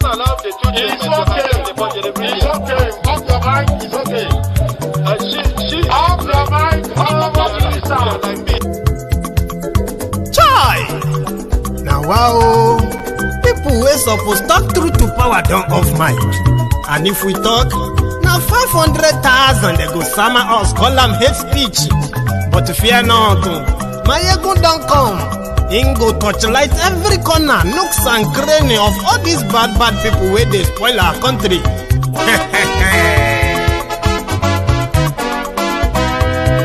allow the children to attend the budget. It's okay. Off your mind. It's okay. Off your mind. Like me. Chai! Now wow, people wey suppose talk truth to power don't off mic. And if we talk, now 500,000 they go summer us, call them hate speech. But fear not, my ego don't come. Ingo torchlight every corner, nooks and cranny of all these bad people where they spoil our country.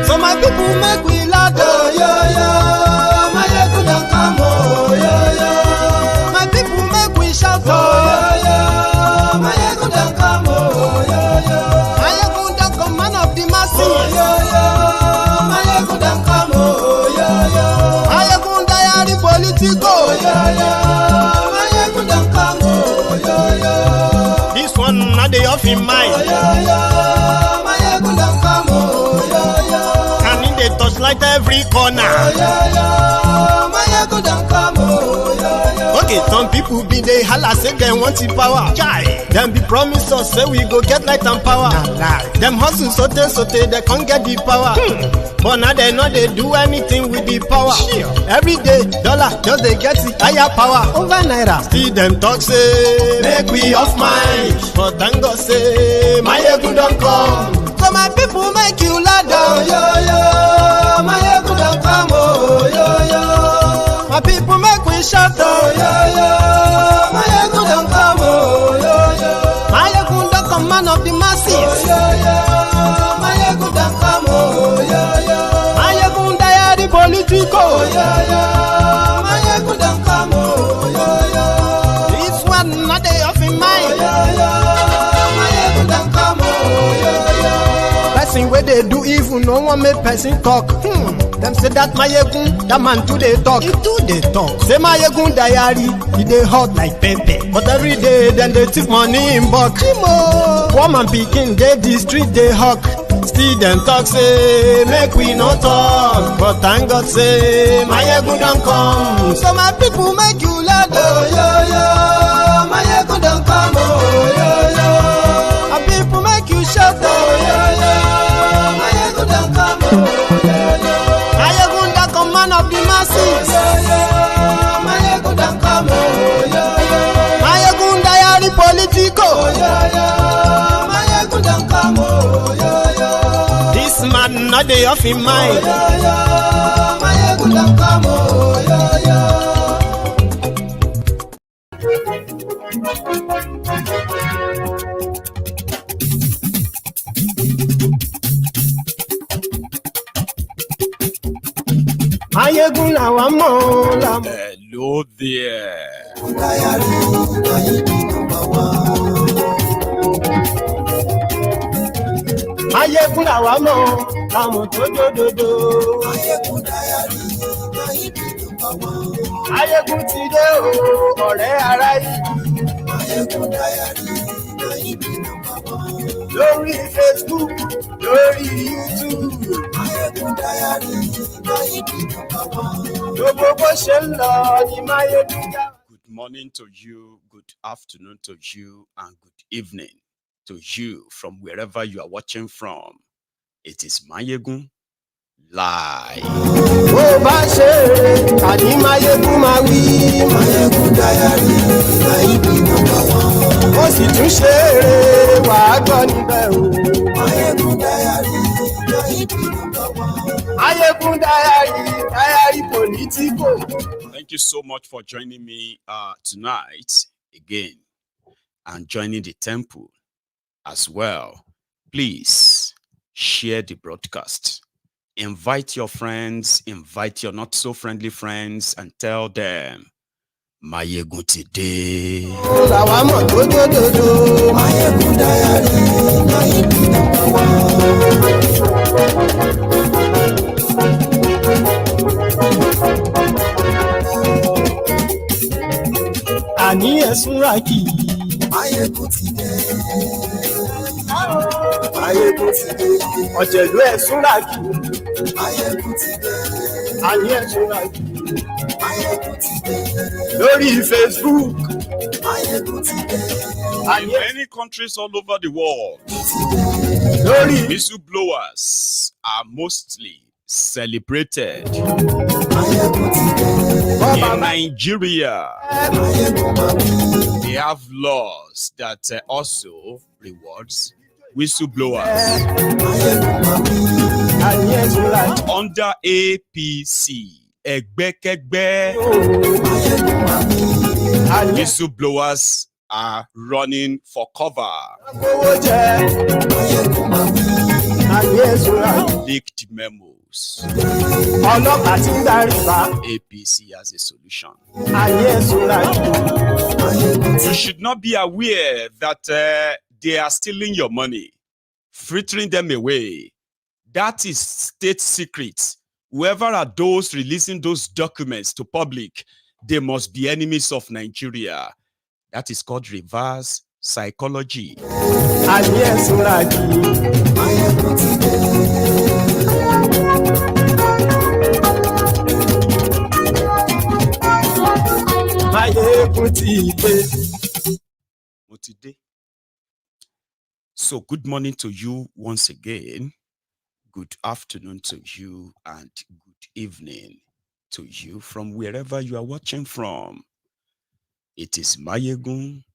So my people make we laugh, oh yo yo. My ego don't come, oh yo yo. My people make we shout, oh yo yo. My ego don't come, oh yo yo. My ego don't come, man of the masses, oh yo yo. My ego don't come, oh yo yo. My ego diary politico, oh yo yo. My ego don't come, oh yo yo. This one not the off in mind, oh yo yo. My ego don't come, oh yo yo. Can in the touchlight every corner, oh yo yo. My ego don't come, oh yo yo. Okay, some people be they holla say they want the power. Chai, them be promise us say we go get light and power. Them hustle sote they can't get the power. But now they know they do anything with the power. Every day, dollar just they get the higher power over naira. See them talk say make we off mind, but thank God say my ego don't come. So my people make you ladder, oh yo yo. My ego don't come, oh yo yo. My people make we shout, oh yo yo. My ego don't come, oh yo yo. My ego don't come, man of the masses, oh yo yo. My ego don't come, oh yo yo. My ego diary politico, oh yo yo. My ego don't come, oh yo yo. This one not they off in mind, oh yo yo. My ego don't come, oh yo yo. Person where they do evil, no one make person talk. Them say that my yegun, that man too they talk. He too they talk. Say my yegun diary, he they hot like pepper. But every day then they take money in bulk. Poor man picking, they the street they hawk. Still them talk say make we no talk. But thank God say my yegun don't come. So my people make you laugh, oh yo yo. My yegun don't come, oh yo yo. My people make you shout, oh yo yo. My yegun don't come, oh yo yo. My ego don't come, man of the masses, oh yo yo. My ego don't come, oh yo yo. My ego diary politico, oh yo yo. My ego don't come, oh yo yo. This man not the off in mind, oh yo yo. My ego don't come, oh yo yo. Hello there. Ayégun ti dé o, ọ̀rẹ́ ará yìí. Lórí Facebook, lórí YouTube. Good morning to you, good afternoon to you, and good evening to you from wherever you are watching from. It is Mayegun live. Oh, Bashe, Adi Mayegun Mawi, Mayegun Diary, Naibi #1. Oh, si tún ṣe wà gbọ́ níbẹ̀ o. Mayegun Diary, Naibi #1. Mayegun Diary politico. Thank you so much for joining me tonight again and joining the temple as well. Please share the broadcast. Invite your friends, invite your not so friendly friends, and tell them Mayegun today. Mayegun Diary, Naibi Ani esunraki. Mayegun today. Mayegun today. Ọ̀jẹ̀lú esunraki. Mayegun today. Ani esunraki. Mayegun today. Lórí Facebook. In many countries all over the world, whistleblowers are mostly celebrated. In Nigeria, they have laws that also rewards whistleblowers. Under APC, whistleblowers are running for cover. Leaked memos. APC has a solution. You should not be aware that they are stealing your money, frittering them away. That is state secret. Whoever are those releasing those documents to public, they must be enemies of Nigeria. That is called reverse psychology. So good morning to you once again. Good afternoon to you and good evening to you from wherever you are watching from. It is Mayegun,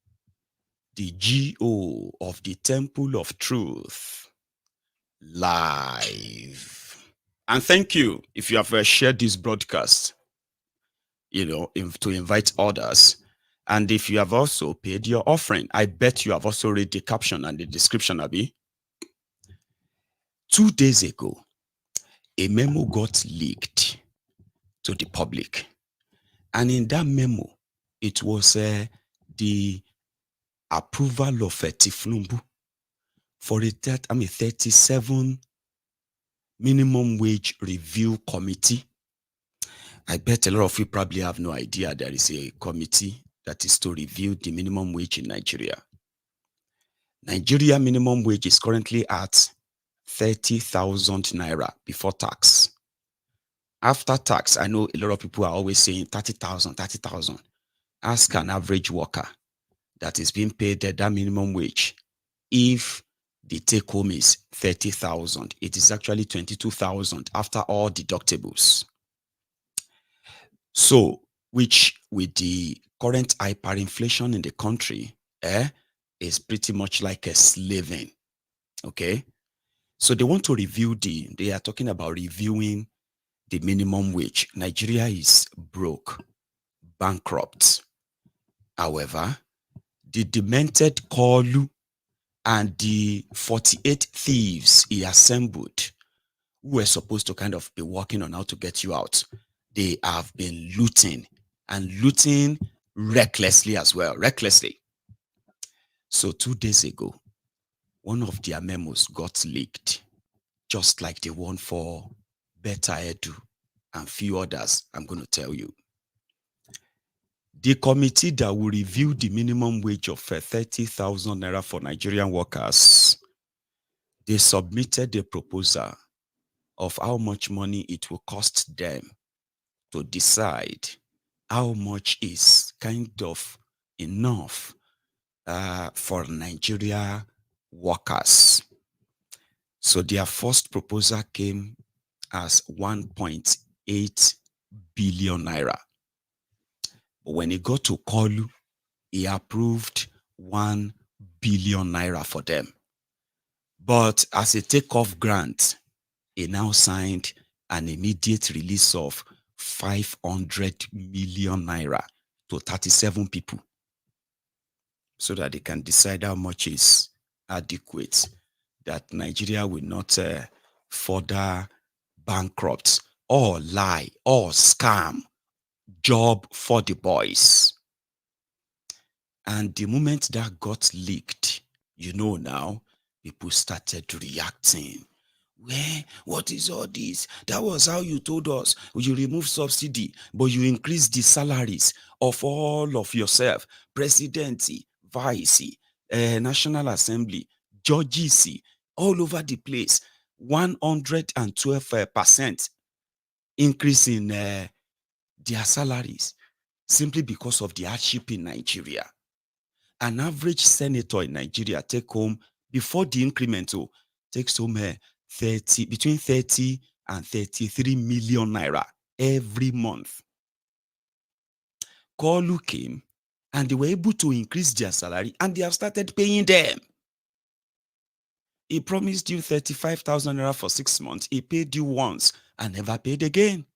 the GO of the Temple of Truth, live. And thank you if you have shared this broadcast, to invite others. And if you have also paid your offering, I bet you have also read the caption and the description, Abi. 2 days ago, a memo got leaked to the public. And in that memo, it was the approval of Tinubu for a 37 minimum wage review committee. I bet a lot of you probably have no idea there is a committee that is to review the minimum wage in Nigeria. Nigeria minimum wage is currently at 30,000 naira before tax. After tax, I know a lot of people are always saying 30,000, 30,000. Ask an average worker that is being paid that minimum wage. If the take home is 30,000, it is actually 22,000 after all deductibles. So, which with the current hyperinflation in the country, is pretty much like a slaving. Okay? So they want to review they are talking about reviewing the minimum wage. Nigeria is broke, bankrupt. However, the demented Kolu and the 48 thieves he assembled, who were supposed to kind of be working on how to get you out, they have been looting and looting recklessly as well, recklessly. So 2 days ago, one of their memos got leaked, just like the one for Better Edu and few others I'm going to tell you. The committee that will review the minimum wage of 30,000 naira for Nigerian workers, they submitted a proposal of how much money it will cost them to decide how much is kind of enough for Nigeria workers. So their first proposal came as 1.8 billion naira. But when it got to Kolu, he approved 1 billion naira for them. But as a takeoff grant, he now signed an immediate release of 500 million naira to 37 people so that they can decide how much is adequate, that Nigeria will not further bankrupt or lie or scam. Job for the boys. And the moment that got leaked, now, people started reacting. What is all this? That was how you told us. You remove subsidy, but you increase the salaries of all of yourself. Presidency, Vice, National Assembly, judges, all over the place. 112% increase in their salaries simply because of the hardship in Nigeria. An average senator in Nigeria take home, before the increment, takes home between 30 and 33 million naira every month. Kolu came and they were able to increase their salary and they have started paying them. He promised you 35,000 naira for 6 months. He paid you once and never paid again.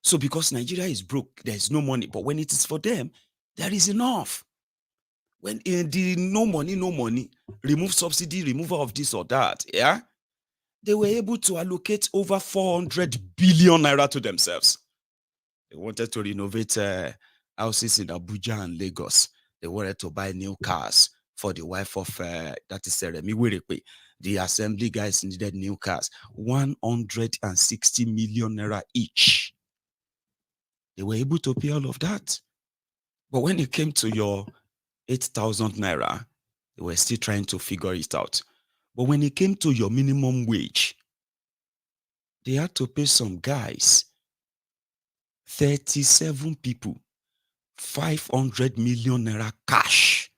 So because Nigeria is broke, there's no money. But when it is for them, there is enough. When the no money, remove subsidy, removal of this or that, yeah, they were able to allocate over 400 billion naira to themselves. They wanted to renovate houses in Abuja and Lagos. They wanted to buy new cars for the wife of, that is Remi Werepe. The assembly guys needed new cars, 160 million naira each. They were able to pay all of that. But when it came to your 8,000 naira, they were still trying to figure it out. But when it came to your minimum wage, they had to pay some guys, 37 people, 500 million naira cash,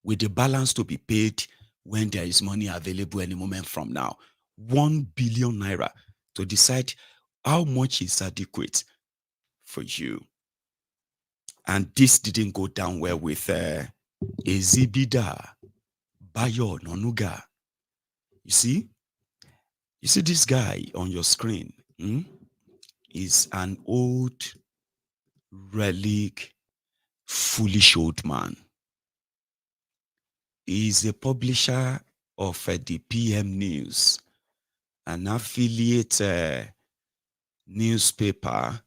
with the balance to be paid when there is money available any moment from now. 1 billion naira to decide how much is adequate for you. And this didn't go down well with Ezibida, Bayo Onanuga. You see this guy on your screen is an old relic, foolish old man. He is a publisher of the PM News, an affiliate newspaper,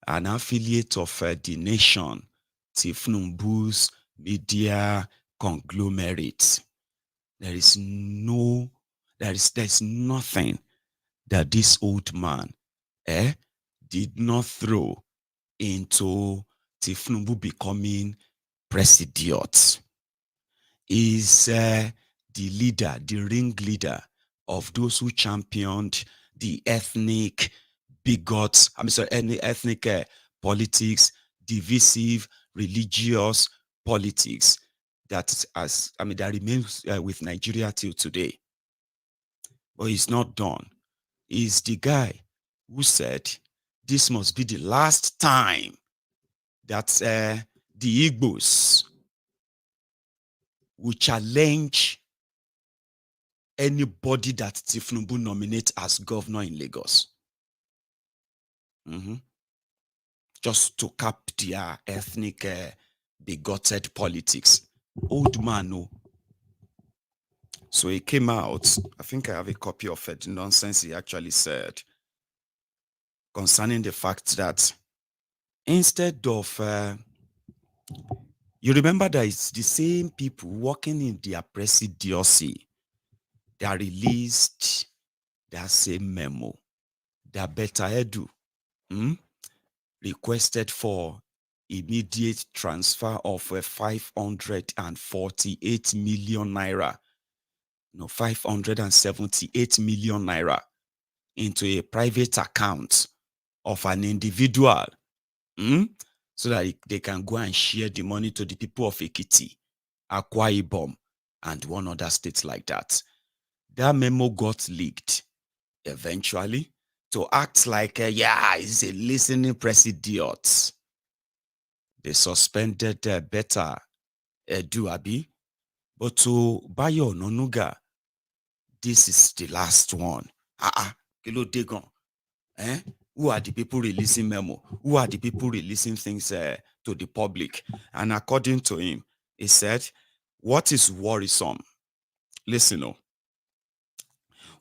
an affiliate of The Nation, Tinubu's media conglomerate. There's nothing that this old man did not throw into Tinubu becoming president. Is the leader, the ringleader of those who championed the ethnic ethnic politics, divisive, religious politics that remains with Nigeria till today. But he's not done. He's the guy who said this must be the last time that the Igbos will challenge anybody that Tinubu nominates as governor in Lagos. Just to cap their ethnic bigoted politics. Old man, no. So he came out, I think I have a copy of it, nonsense he actually said concerning the fact that instead of, you remember that it's the same people working in their presidency that released that same memo that Better Edu requested for immediate transfer of 548 million naira. 578 million naira into a private account of an individual so that they can go and share the money to the people of Ekiti, Akwa Ibom, and one other state like that. That memo got leaked eventually to act like, he's a listening president. They suspended Better Edu Abi, but to Bayo Onanuga, this is the last one. Kilo Degon. Who are the people releasing memo? Who are the people releasing things to the public? And according to him, he said, what is worrisome? Listen,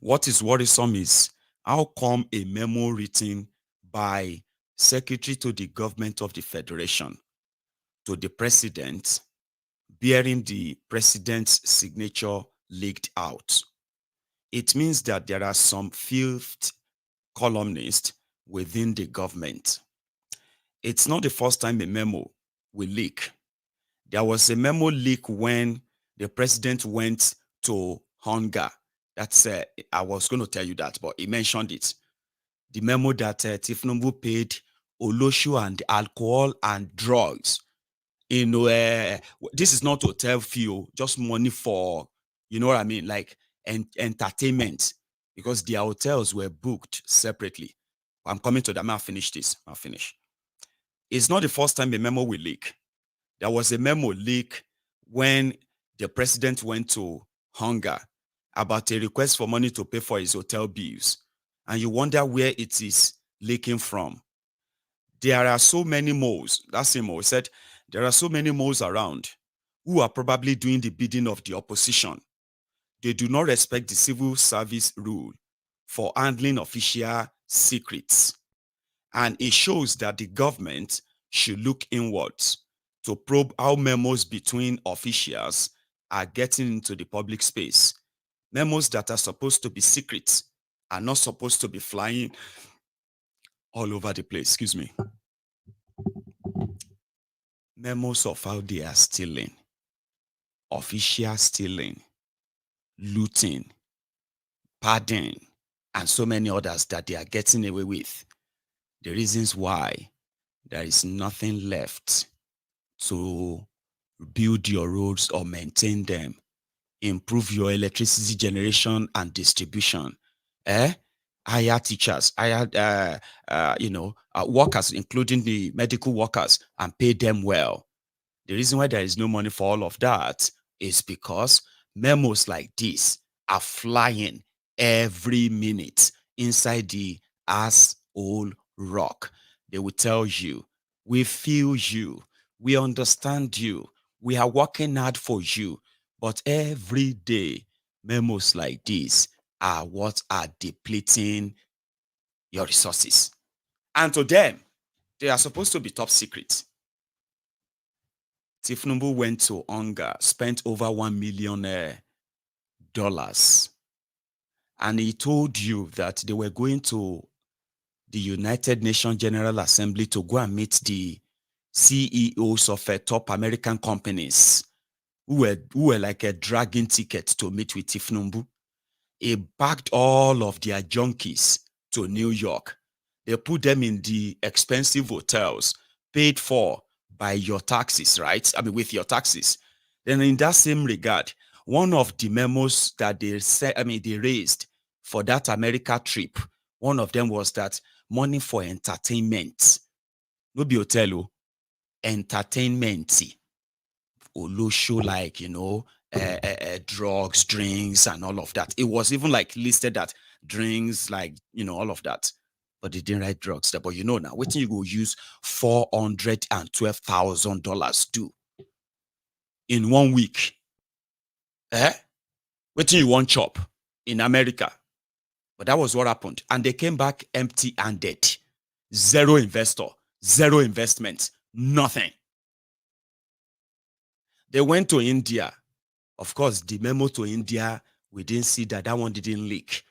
what is worrisome is how come a memo written by Secretary to the Government of the Federation to the President bearing the President's signature leaked out? It means that there are some filthy columnists within the government. It's not the first time a memo will leak. There was a memo leak when the President went to hunger. That's I was going to tell you that, but he mentioned it. The memo that Tinubu paid Oloshu and alcohol and drugs You know, this is not hotel fee, just money for, you know what I mean, like entertainment, because their hotels were booked separately. I'm coming to that. I'll finish this. I'll finish. It's not the first time a memo will leak. There was a memo leak when the president went to hunger about a request for money to pay for his hotel bills. And you wonder where it is leaking from. There are so many moles. That's Memo said, there are so many moles around who are probably doing the bidding of the opposition. They do not respect the civil service rule for handling official secrets. And it shows that the government should look inwards to probe how memos between officials are getting into the public space. Memos that are supposed to be secret are not supposed to be flying all over the place. Excuse me. Memos of how they are stealing, official stealing, looting, pardon, and so many others that they are getting away with. The reasons why there is nothing left to build your roads or maintain them, improve your electricity generation and distribution, hire teachers, hire workers, including the medical workers, and pay them well. The reason why there is no money for all of that is because memos like this are flying every minute inside the asshole rock. They will tell you, we feel you, we understand you, we are working hard for you. But every day, memos like this are what are depleting your resources. And to them, they are supposed to be top secret. Tinubu went to hunger, spent over $1 million. And he told you that they were going to the United Nations General Assembly to go and meet the CEOs of top American companies who were like a dragging ticket to meet with Tinubu. He packed all of their junkies to New York. They put them in the expensive hotels paid for by your taxes, right? I mean, with your taxes. Then in that same regard, one of the memos that they raised for that America trip, one of them was that money for entertainment. No be hotel, entertainment. Show like, drugs, drinks, and all of that. It was even like listed that drinks, like, all of that. But they didn't write drugs there. But now, what you go use $412,000 do in 1 week? What you want chop in America? But that was what happened. And they came back empty-handed. Zero investor, zero investment, nothing. They went to India. Of course, the memo to India, we didn't see that one didn't leak.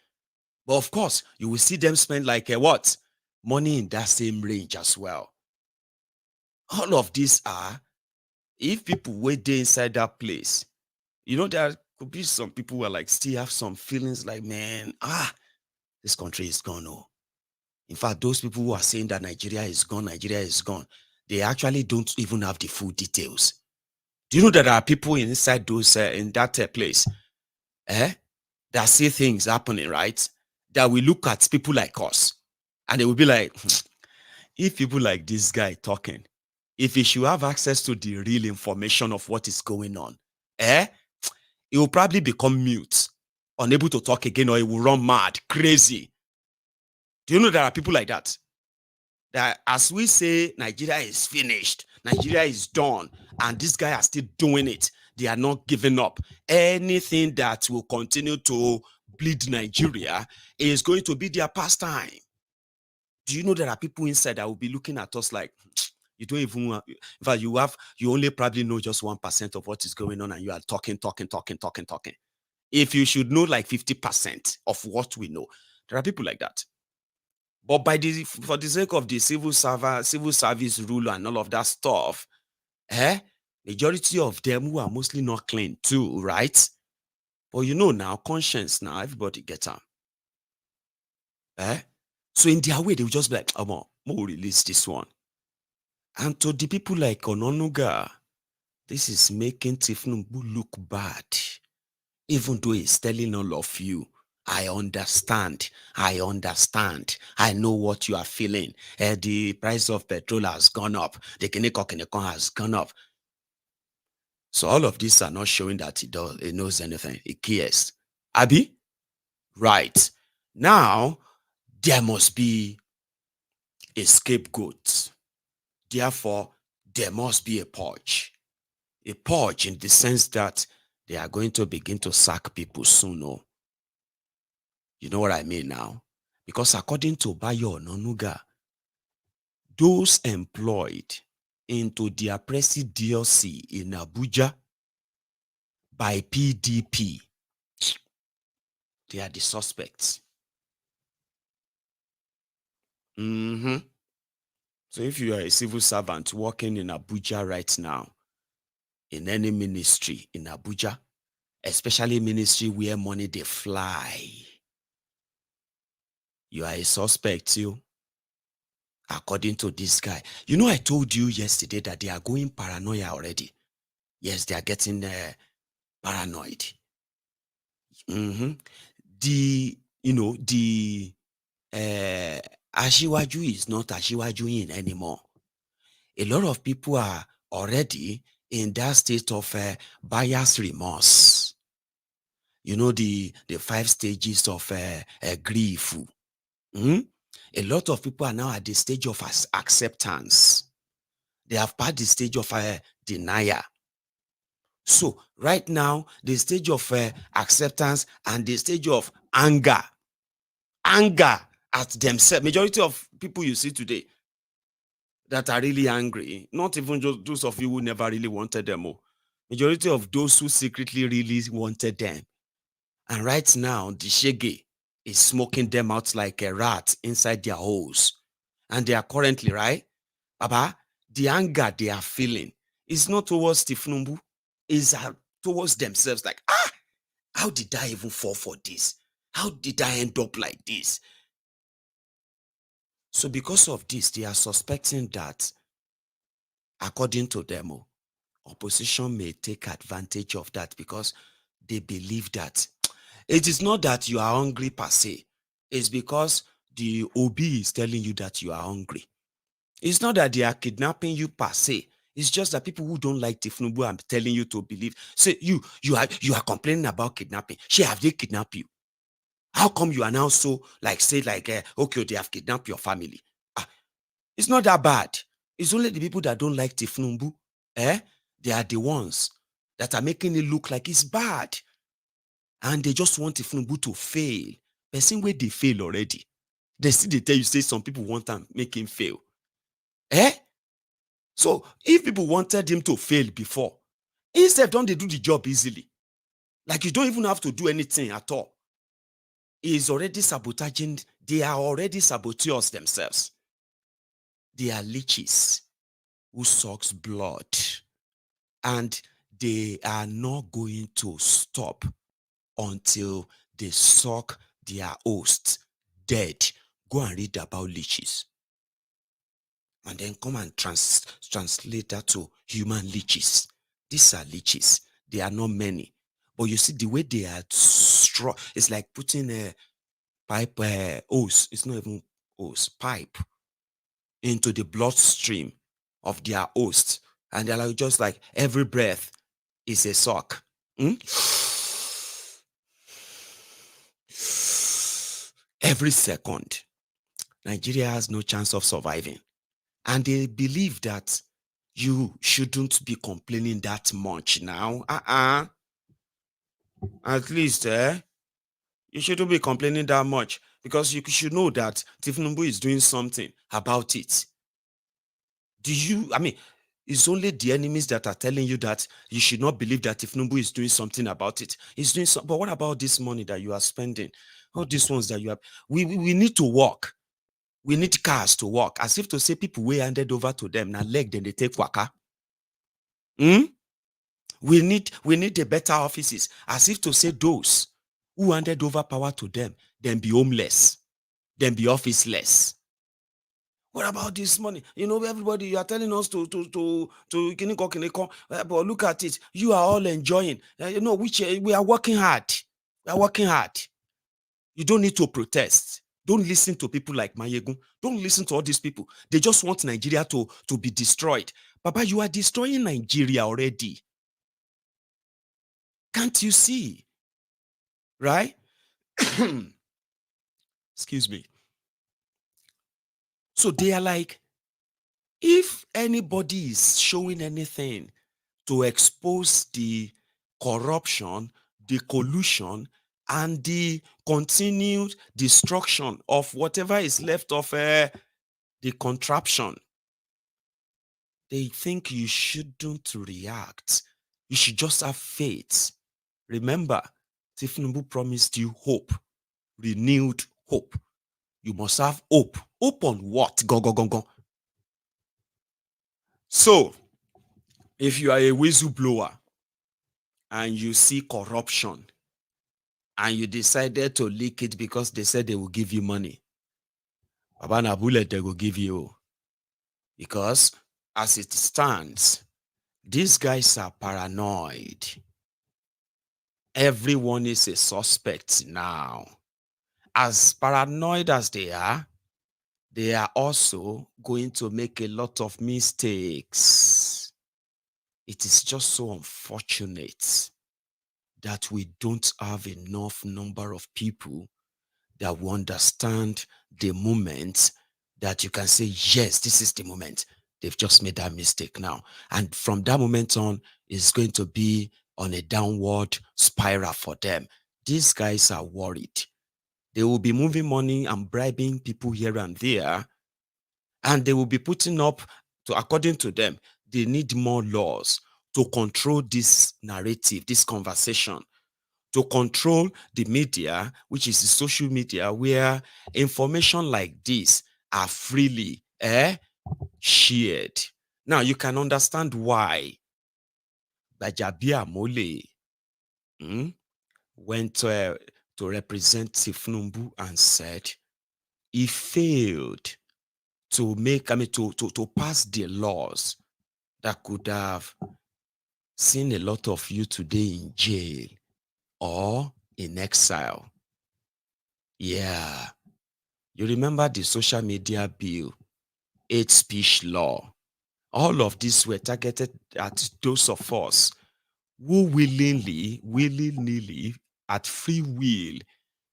But of course, you will see them spend like what? Money in that same range as well. All of these are, if people wait there inside that place, there could be some people who are like, still have some feelings like, man, this country is gone. Oh. In fact, those people who are saying that Nigeria is gone, they actually don't even have the full details. Do you know that there are people inside those in that place that see things happening, right? That we look at people like us and they will be like, if people like this guy talking, if he should have access to the real information of what is going on, he will probably become mute, unable to talk again, or he will run mad, crazy. Do you know there are people like that? That as we say, Nigeria is finished, Nigeria is done, and this guy are still doing it. They are not giving up. Anything that will continue to bleed Nigeria is going to be their pastime. Do you know there are people inside that will be looking at us like, you don't even, in fact, you only probably know just 1% of what is going on, and you are talking. If you should know like 50% of what we know, there are people like that. But for the sake of the civil service rule and all of that stuff, majority of them who are mostly not clean too, right? But now, conscience now, everybody gets them. So in their way, they will just be like, we'll release this one. And to the people like Onanuga, This is making Tinubu look bad. Even though he's telling all of you, I understand. I know what you are feeling. The price of petrol has gone up. The kineko has gone up. So all of these are not showing that he knows anything. He cares. Abi? Right. Now, there must be a scapegoat. Therefore, there must be a purge. A purge in the sense that they are going to begin to sack people soon. Oh. You know what I mean now? Because according to Bayo Onanuga, those employed into their Presidency in Abuja by PDP, they are the suspects. So if you are a civil servant working in Abuja right now, in any ministry in Abuja, especially ministry where money they fly, you are a suspect, you. According to this guy. You know, I told you yesterday that they are going paranoia already. Yes, they are getting paranoid. The Ashiwaju is not Ashiwaju anymore. A lot of people are already in that state of buyer's remorse. You know, the 5 stages of grief. A lot of people are now at the stage of acceptance. They have passed the stage of denial. So right now, the stage of acceptance and the stage of anger at themselves. Majority of people you see today that are really angry, not even just those of you who never really wanted them. Majority of those who secretly really wanted them. And right now, the shege is smoking them out like a rat inside their holes. And they are currently, right? Baba, the anger they are feeling is not towards Tinubu, is towards themselves. Like, how did I even fall for this? How did I end up like this? So because of this, they are suspecting that, according to them, opposition may take advantage of that because they believe that it is not that you are hungry per se. It's because the OB is telling you that you are hungry. It's not that they are kidnapping you per se. It's just that people who don't like Tinubu are telling you to believe. Say you are complaining about kidnapping. Have they kidnapped you? How come you are now so okay, they have kidnapped your family? It's not that bad. It's only the people that don't like Tinubu. They are the ones that are making it look like it's bad. And they just want Tinubu to fail. The same way they fail already. They tell you, say some people want to make him fail. So if people wanted him to fail before, instead don't they do the job easily? Like you don't even have to do anything at all. He is already sabotaging. They are already saboteurs themselves. They are leeches who sucks blood. And they are not going to stop until they suck their host dead. Go and read about leeches. And then come and translate that to human leeches. These are leeches. They are not many. But you see the way they are strong. It's like putting a pipe, hose. It's not even hose, pipe into the bloodstream of their host. And they're like, just like every breath is a suck. Every second. Nigeria has no chance of surviving. And they believe that you shouldn't be complaining that much now. At least, you shouldn't be complaining that much because you should know that Tinubu is doing something about it. It's only the enemies that are telling you that you should not believe that Tinubu is doing something about it. He's doing something. But what about this money that you are spending? All these ones that you have, we need to work. We need cars to work, as if to say people we handed over to them now leg then they take waka. We need the better offices, as if to say those who handed over power to them, then be homeless, then be officeless. What about this money? You know, everybody, you are telling us to kiniko, but look at it. You are all enjoying. You know, which we are working hard. We are working hard. You don't need to protest. Don't listen to people like Mayegun. Don't listen to all these people. They just want Nigeria to be destroyed. Baba, you are destroying Nigeria already. Can't you see? Right? Excuse me. So they are like, if anybody is showing anything to expose the corruption, the collusion, and the continued destruction of whatever is left of the contraption, they think you shouldn't react. You should just have faith. Remember, Tinubu promised you hope, renewed hope. You must have hope. Hope on what? Go. So, if you are a whistleblower and you see corruption and you decided to leak it because they said they will give you money, Baba na bullet they will give you. Because as it stands, these guys are paranoid. Everyone is a suspect now. As paranoid as they are also going to make a lot of mistakes. It is just so unfortunate that we don't have enough number of people that will understand the moment that you can say, yes, this is the moment. They've just made that mistake now. And from that moment on, it's going to be on a downward spiral for them. These guys are worried. They will be moving money and bribing people here and there, and they will be putting up, according to them, they need more laws to control this narrative, this conversation, to control the media, which is the social media, where information like this are freely shared. Now, you can understand why Bajabia Mole went to represent Tinubu and said he failed to make, to pass the laws that could have seen a lot of you today in jail or in exile. Yeah. You remember the social media bill, hate speech law. All of these were targeted at those of us who willy-nilly, at free will,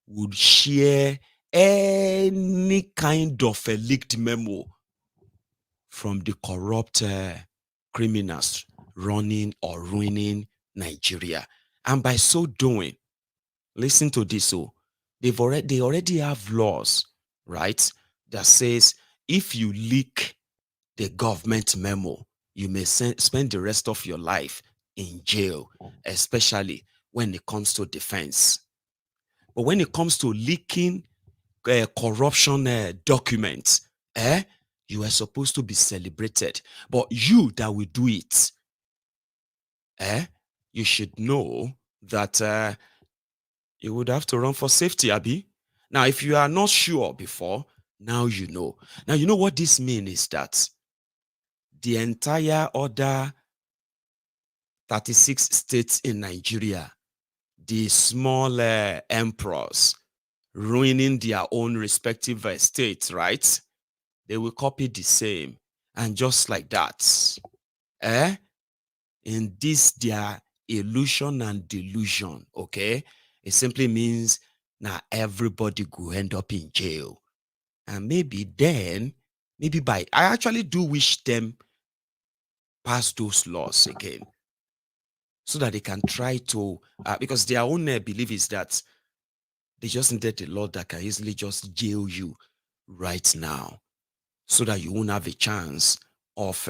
would share any kind of a leaked memo from the corrupt criminals running or ruining Nigeria. And by so doing, listen to this, they already have laws, right, that says if you leak the government memo, you may spend the rest of your life in jail, especially when it comes to defense. But when it comes to leaking corruption documents, you are supposed to be celebrated. But you that will do it, you should know that you would have to run for safety, Abi. Now, if you are not sure before, now you know. Now, you know what this means is that the entire other 36 states in Nigeria, the small emperors ruining their own respective states, right? They will copy the same. And just like that, in this their illusion and delusion, okay? It simply means now everybody could end up in jail. And maybe I actually do wish them pass those laws again, so that they can try to, because their own belief is that they just needed a law that can easily just jail you right now, so that you won't have a chance of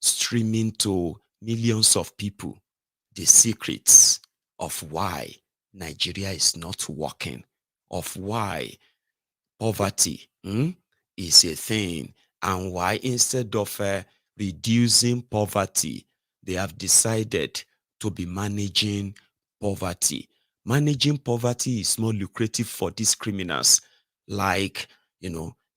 streaming to millions of people the secrets of why Nigeria is not working, of why poverty is a thing, and why instead of reducing poverty, they have decided to be managing poverty. Managing poverty is more lucrative for these criminals, like,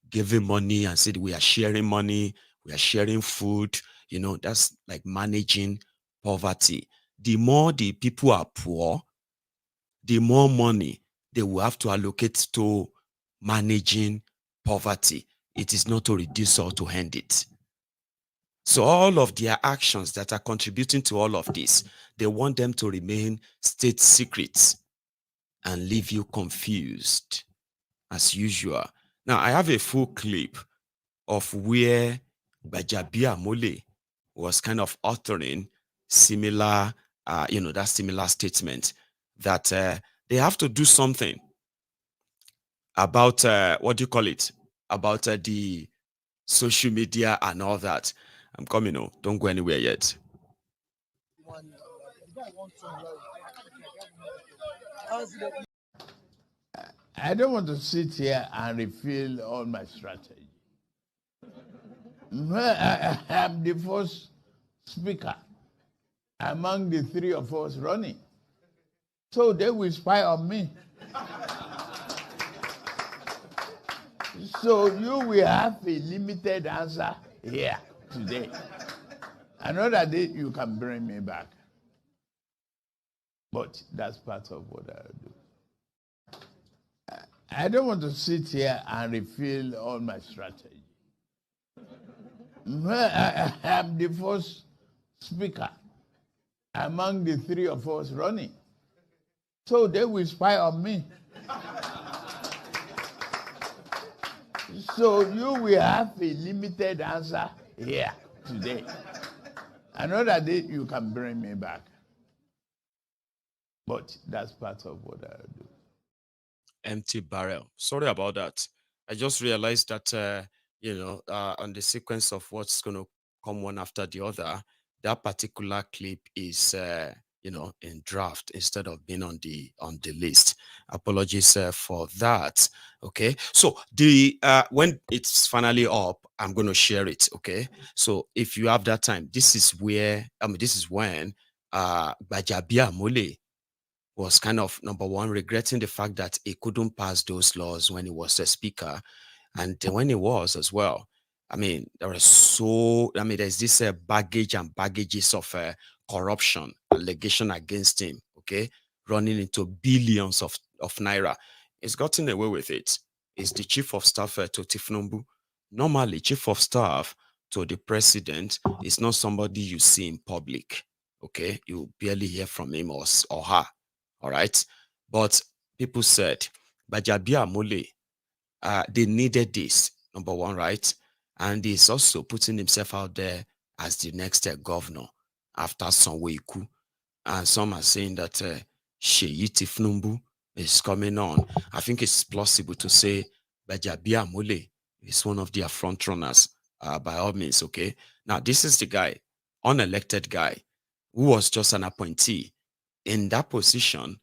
giving money and said we are sharing money, we are sharing food. You know, that's like managing poverty. The more the people are poor, the more money they will have to allocate to managing poverty. It is not to reduce or to end it. So all of their actions that are contributing to all of this, they want them to remain state secrets and leave you confused as usual. Now, I have a full clip of where Gbajabiamila was kind of uttering similar, that similar statement that they have to do something about, what do you call it, about the social media and all that. I'm coming, don't go anywhere yet. I don't want to sit here and reveal all my strategy. I am the first speaker among the three of us running. So they will spy on me. So you will have a limited answer here today. Another day you can bring me back. But that's part of what I do. I don't want to sit here and reveal all my strategy. I am the first speaker among the three of us running. So they will spy on me. So you will have a limited answer here today. Another day you can bring me back. But that's part of what I do. Empty barrel. Sorry about that. I just realized that, on the sequence of what's going to come one after the other, that particular clip is, in draft instead of being on the list. Apologies for that. Okay. So when it's finally up, I'm going to share it. Okay. So if you have that time, this is when Gbajabiamila was kind of, number one, regretting the fact that he couldn't pass those laws when he was a speaker. And when he was as well, there's this baggage and baggages of corruption, allegation against him, okay, running into billions of naira. He's gotten away with it. He's the chief of staff to Tinubu. Normally, chief of staff to the president is not somebody you see in public, okay? You barely hear from him or her. All right. But people said, Gbajabiamila, they needed this, number one, right? And he's also putting himself out there as the next governor after Sanwo-Iku. And some are saying that Seyi Tinubu is coming on. I think it's plausible to say Gbajabiamila is one of their front runners by all means, okay? Now, this is the guy, unelected guy, who was just an appointee in that position,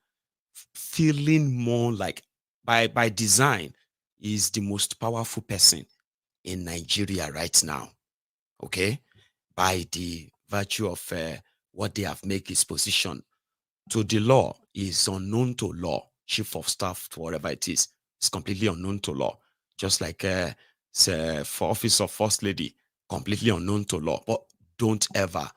feeling more like by design is the most powerful person in Nigeria right now, okay, by the virtue of what they have made his position to the law is unknown to law. Chief of staff to whatever it is completely unknown to law, just like for office of first lady, completely unknown to law. But don't ever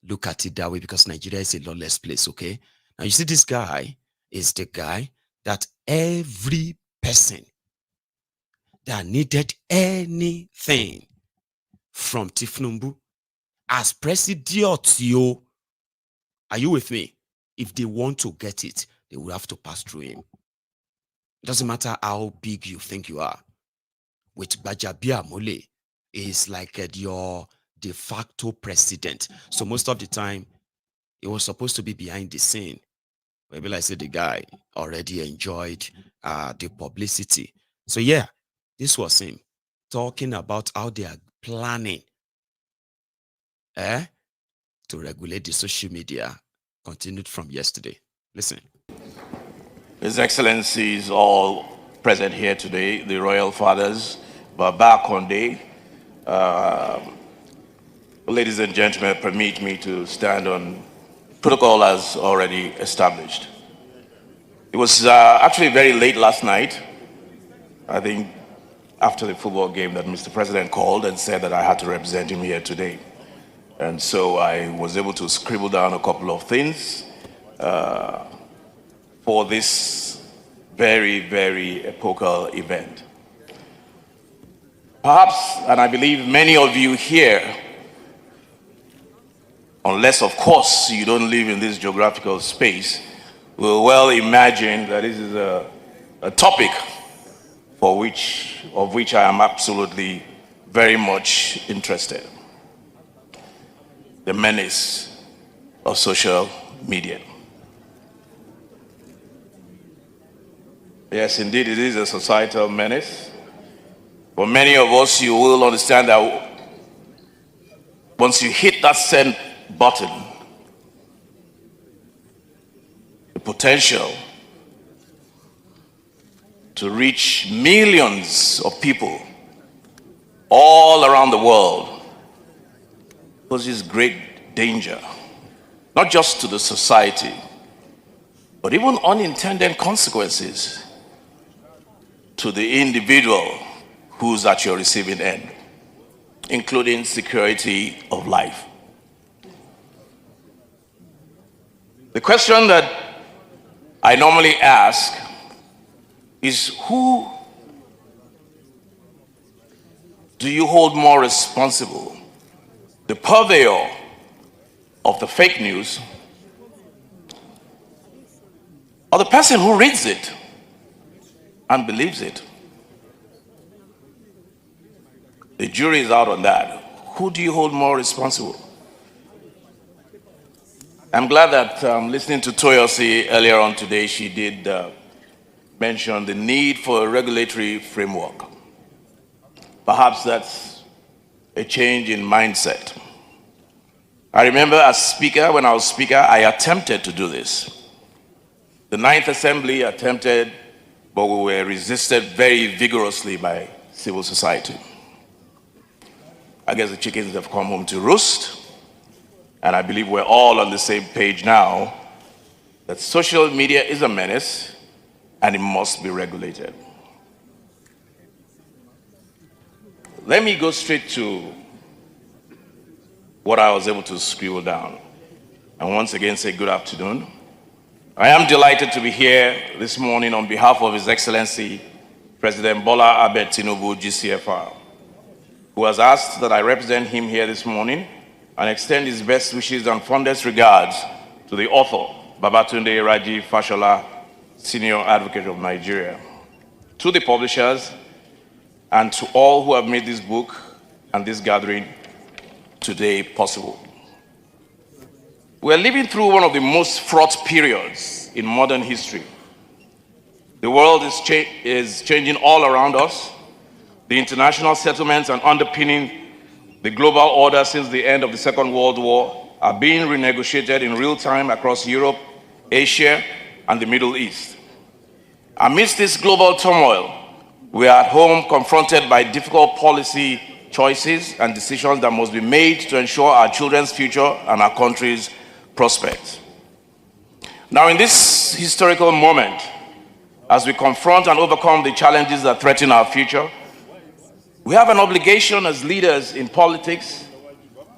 look at it that way, because Nigeria is a lawless place, okay? Now, you see, this guy is the guy that every person that needed anything from Tinubu as president, are you with me? If they want to get it, they will have to pass through him. It doesn't matter how big you think you are. With Gbajabiamila, is like your de facto president. So most of the time, it was supposed to be behind the scene. Maybe like I said, the guy already enjoyed the publicity. So yeah, this was him talking about how they are planning to regulate the social media. Continued from yesterday. Listen. His Excellencies all present here today, the Royal Fathers, Baba Konde, ladies and gentlemen, permit me to stand on protocol as already established. It was actually very late last night. I think after the football game that Mr. President called and said that I had to represent him here today. And so I was able to scribble down a couple of things for this very, very epochal event. Perhaps, and I believe many of you here, unless of course you don't live in this geographical space, will well imagine that this is a topic of which I am absolutely very much interested. The menace of social media. Yes, indeed, it is a societal menace. For many of us, you will understand that once you hit that send button, the potential to reach millions of people all around the world poses great danger, not just to the society, but even unintended consequences to the individual who's at your receiving end, including security of life. The question that I normally ask is, who do you hold more responsible? The purveyor of the fake news, or the person who reads it and believes it? The jury is out on that. Who do you hold more responsible? I'm glad that listening to Toyosi earlier on today, she did mention the need for a regulatory framework. Perhaps that's a change in mindset. I remember as speaker, when I was speaker, I attempted to do this. The Ninth Assembly attempted, but we were resisted very vigorously by civil society. I guess the chickens have come home to roost, and I believe we're all on the same page now that social media is a menace and it must be regulated. Let me go straight to what I was able to scribble down. And once again say good afternoon. I am delighted to be here this morning on behalf of His Excellency President Bola Ahmed Tinubu, GCFR, who has asked that I represent him here this morning and extend his best wishes and fondest regards to the author, Babatunde Raji Fashola, Senior Advocate of Nigeria, to the publishers, and to all who have made this book and this gathering today possible. We're living through one of the most fraught periods in modern history. The world is changing all around us. The international settlements and underpinning the global order since the end of the Second World War are being renegotiated in real time across Europe, Asia, and the Middle East. Amidst this global turmoil, we are at home confronted by difficult policy choices and decisions that must be made to ensure our children's future and our country's prospects. Now, in this historical moment, as we confront and overcome the challenges that threaten our future, we have an obligation as leaders in politics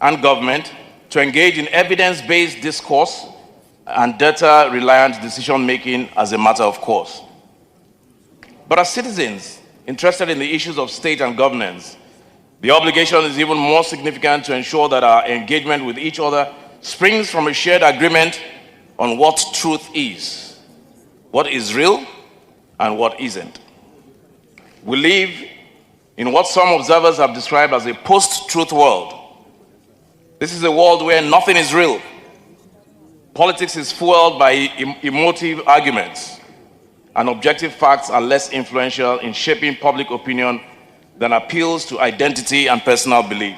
and government to engage in evidence-based discourse and data-reliant decision-making as a matter of course. But as citizens interested in the issues of state and governance, the obligation is even more significant to ensure that our engagement with each other springs from a shared agreement on what truth is, what is real, and what isn't. We live in what some observers have described as a post-truth world. This is a world where nothing is real. Politics is fueled by emotive arguments, and objective facts are less influential in shaping public opinion than appeals to identity and personal belief.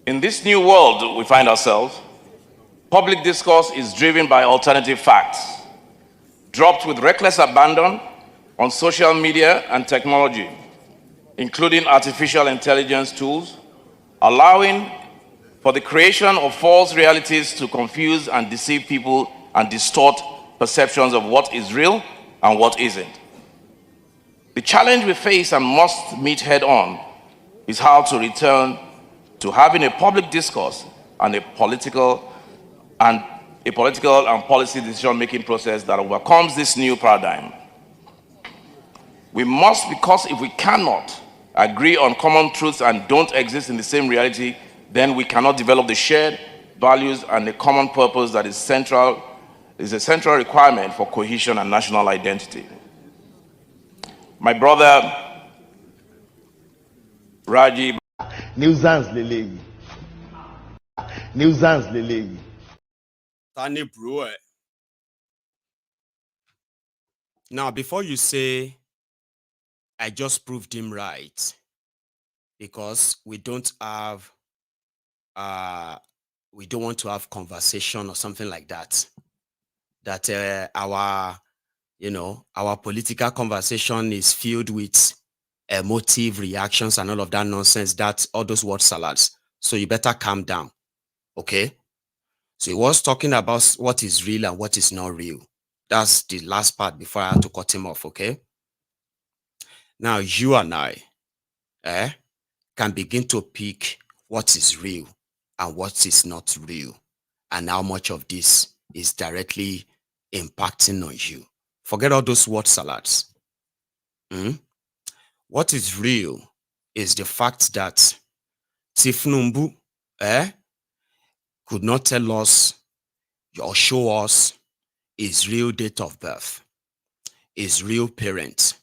In this new world we find ourselves, public discourse is driven by alternative facts, dropped with reckless abandon on social media and technology, including artificial intelligence tools, allowing for the creation of false realities to confuse and deceive people and distort perceptions of what is real and what isn't. The challenge we face and must meet head on is how to return to having a public discourse and a political and policy decision-making process that overcomes this new paradigm. We must, because if we cannot agree on common truths and don't exist in the same reality, then we cannot develop the shared values and the common purpose that is a central requirement for cohesion and national identity. My brother, Raji. Nuisance leleyi. Nuisance leleyi. Tani Brewer. Now, before you say, I just proved him right, because we don't want to have conversation or something like that. That our political conversation is filled with emotive reactions and all of that nonsense, that all those word salads. So you better calm down, okay? So he was talking about what is real and what is not real. That's the last part before I had to cut him off, okay? Now you and I can begin to pick what is real and what is not real, and how much of this is directly impacting on you. Forget all those word salads. What is real is the fact that Tinubu could not tell us or show us his real date of birth, his real parent,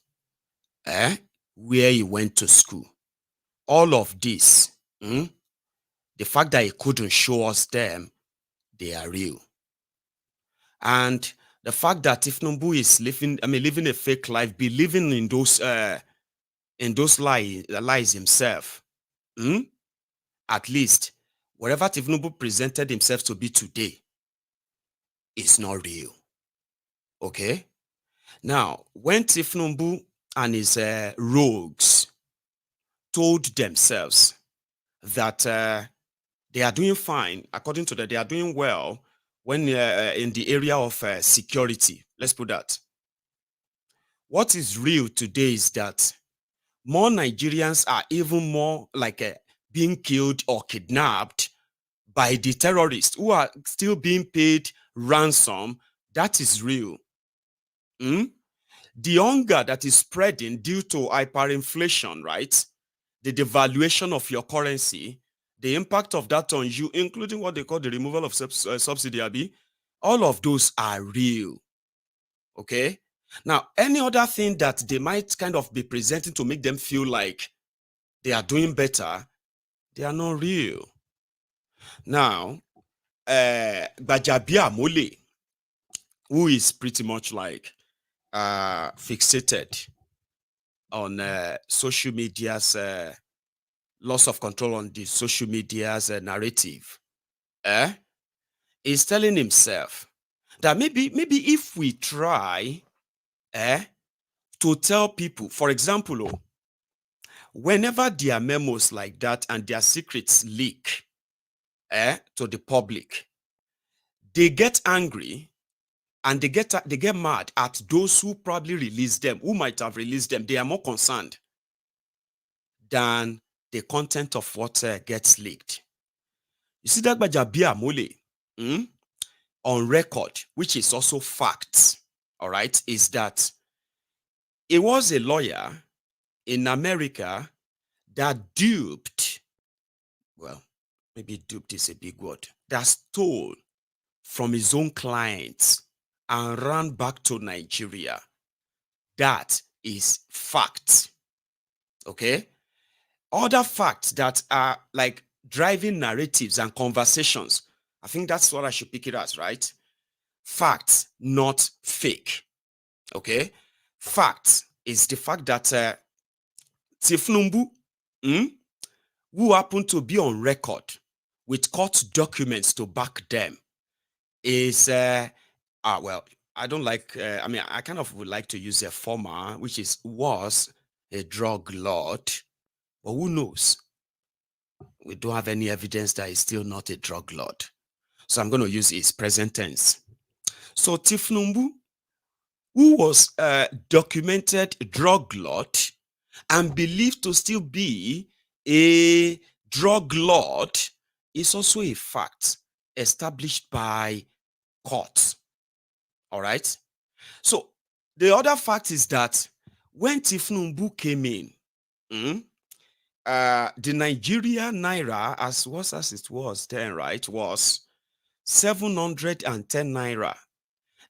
where he went to school. All of this, the fact that he couldn't show us them, they are real. And the fact that Tinubu is living a fake life, believing in those lies himself, at least whatever Tinubu presented himself to be today is not real. Okay? Now, when Tinubu and his rogues told themselves that they are doing fine, according to that, they are doing well when in the area of security, let's put that. What is real today is that more Nigerians are even more like being killed or kidnapped by the terrorists who are still being paid ransom. That is real. The hunger that is spreading due to hyperinflation, right? The devaluation of your currency, the impact of that on you, including what they call the removal of subsidy, all of those are real. Okay? Now, any other thing that they might kind of be presenting to make them feel like they are doing better, they are not real. Now, Bajabia Mole, who is pretty much like fixated on social media's loss of control on the social media's narrative, is telling himself that maybe if we try to tell people, for example, whenever there are memos like that and their secrets leak to the public, they get angry and they get mad at those who probably released them, who might have released them. They are more concerned than the content of what gets leaked. You see that Bajabia Mole on record, which is also fact, all right, is that it was a lawyer in America that duped, well, maybe duped is a big word, that stole from his own clients and ran back to Nigeria. That is fact. Okay? Other facts that are like driving narratives and conversations, I think that's what I should pick it as, right? Facts, not fake. Okay? Fact is the fact that Tinubu, who happened to be on record with court documents to back them, is well, I don't like, I kind of would like to use a former, which was a drug lord, but who knows? We don't have any evidence that he's still not a drug lord. So I'm going to use his present tense. So Tinubu who was a documented drug lord and believed to still be a drug lord, is also a fact established by courts. All right. So the other fact is that when Tinubu came in, the Nigeria naira, as it was then, right, was 710 naira.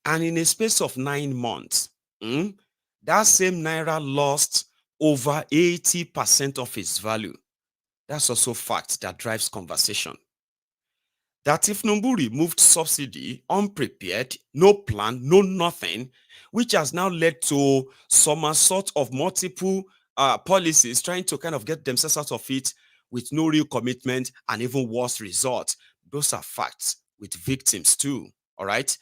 And in a space of 9 months, that same naira lost over 80% of its value. That's also fact that drives conversation. That if Tinubu removed subsidy unprepared, no plan, no nothing, which has now led to somersault of multiple policies trying to kind of get themselves out of it with no real commitment and even worse results. Those are facts with victims too. All right.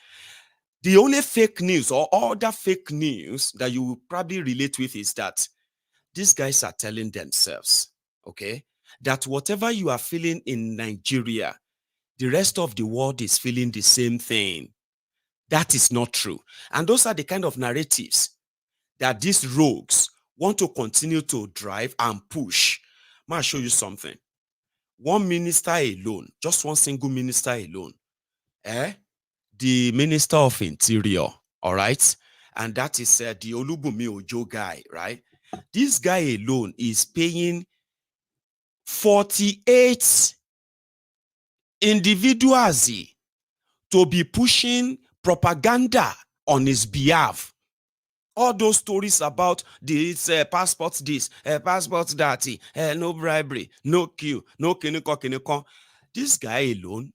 The only fake news or other fake news that you will probably relate with is that these guys are telling themselves, okay, that whatever you are feeling in Nigeria, the rest of the world is feeling the same thing. That is not true. And those are the kind of narratives that these rogues want to continue to drive and push. I'm going to show you something. One minister alone, just one single minister alone, the Minister of Interior, all right? And that is the Olubunmi Ojo guy, right? This guy alone is paying 48 individuals to be pushing propaganda on his behalf. All those stories about this passport this, passport that, no bribery, no queue, no kiniko. This guy alone.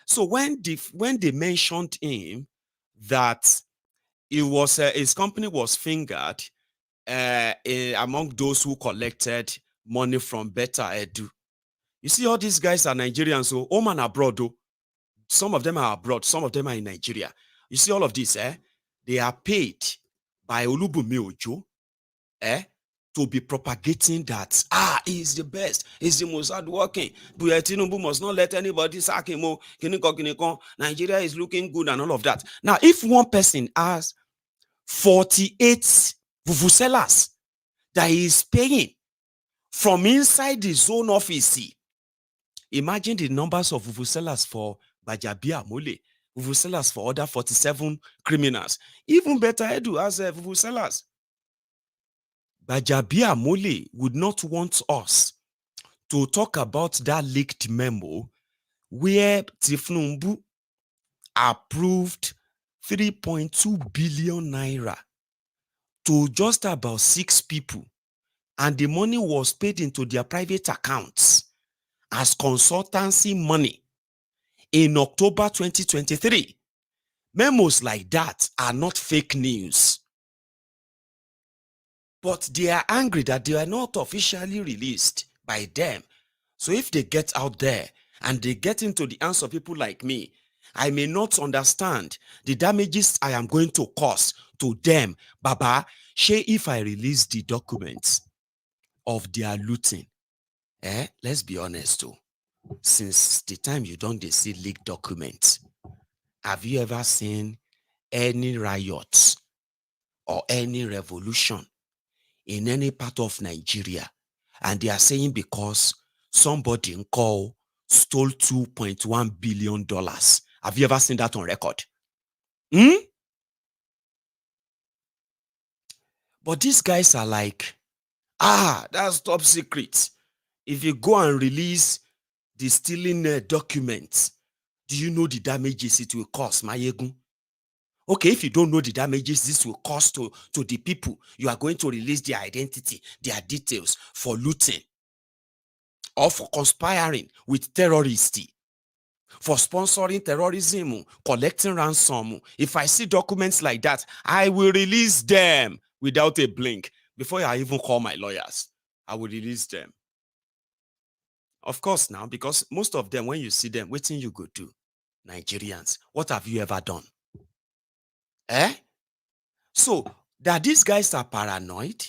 So when they mentioned him that it was his company was fingered among those who collected money from Beta Edu. You see, all these guys are Nigerians, so home and abroad, though. Some of them are abroad, some of them are in Nigeria. You see all of this, they are paid by Olubunmi Ojo to be propagating that, he's the best, he's the most hardworking. Tinubu must not let anybody sack him. Nigeria is looking good and all of that. Now, if one person has 48 vuvuzelas that he is paying from inside the zone office, imagine the numbers of vuvuzelas for Bajabiamule, vuvuzelas for other 47 criminals. Even Beta Edu has vuvuzelas. Bajabiamule would not want us to talk about that leaked memo where Tinubu approved 3.2 billion naira to just about 6 people, and the money was paid into their private accounts as consultancy money in October 2023. Memos like that are not fake news. But they are angry that they are not officially released by them. So if they get out there and they get into the hands of people like me, I may not understand the damages I am going to cause to them. Baba, if I release the documents of their looting, let's be honest too. Since the time you don't see leaked documents, have you ever seen any riots or any revolution in any part of Nigeria? And they are saying because somebody in call stole $2.1 billion. Have you ever seen that on record? But these guys are like, that's top secret. If you go and release the stealing documents, do you know the damages it will cause, Mayegun? Okay, if you don't know the damages this will cause to the people, you are going to release their identity, their details for looting or for conspiring with terrorists, for sponsoring terrorism, collecting ransom. If I see documents like that, I will release them without a blink. Before I even call my lawyers, I will release them. Of course now, because most of them, when you see them, what thing you go do? Nigerians, what have you ever done? So that these guys are paranoid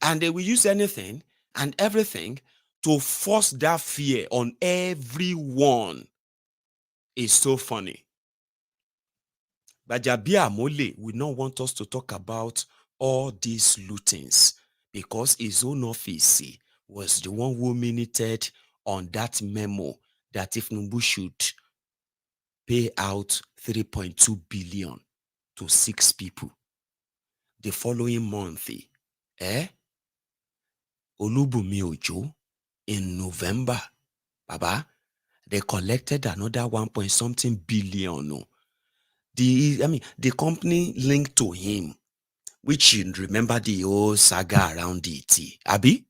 and they will use anything and everything to force that fear on everyone is so funny. Bajabia Mole will not want us to talk about all these lootings because his own office was the one who minuted on that memo that if Tinubu should pay out 3.2 billion to 6 people. The following month, Olubumi Ojo, in November, Baba, they collected another 1 point something billion. The company linked to him, which you remember the whole saga around it, Abi,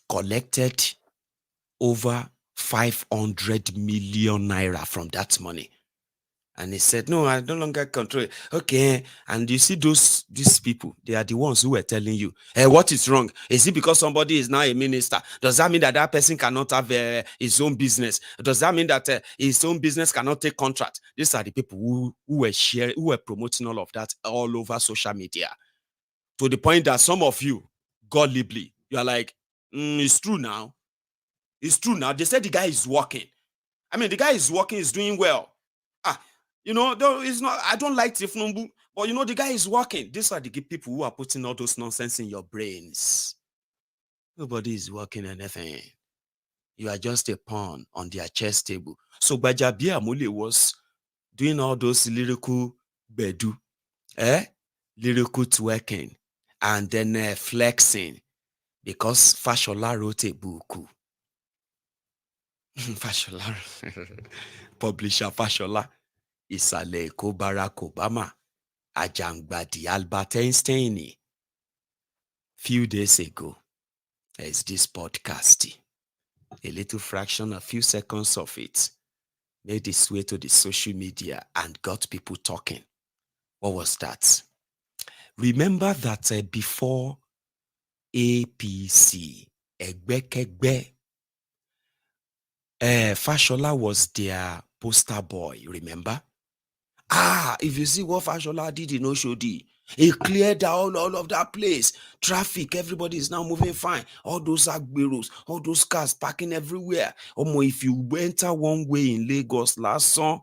collected over 500 million naira from that money. And he said, no, I no longer control it. Okay. And you see these people, they are the ones who were telling you, hey, what is wrong? Is it because somebody is now a minister? Does that mean that that person cannot have his own business? Does that mean that his own business cannot take contract? These are the people who were promoting all of that all over social media. To the point that some of you, godly, you are like, it's true now. It's true now. They said the guy is working. I mean, the guy is working, is doing well. Though it's not, I don't like Tinubu, but the guy is working. These are the people who are putting all those nonsense in your brains. Nobody is working anything. You are just a pawn on their chess table. So Bajabia Mule was doing all those lyrical bedu, lyrical twerking, and then flexing because Fashola wrote a book. Fashola, publisher Fashola. Ìsàlẹ̀ Èkó Barack Obama, Àjàngbàdì Albert Einstein. Few days ago, there's this podcast. A little fraction, a few seconds of it, made its way to the social media and got people talking. What was that? Remember that before APC, Egbekegbe, Fashola was their poster boy, remember? If you see what Fashola did in Oshodi, he cleared all of that place. Traffic, everybody is now moving fine. All those agberos, all those cars parking everywhere. If you enter one way in Lagos last song,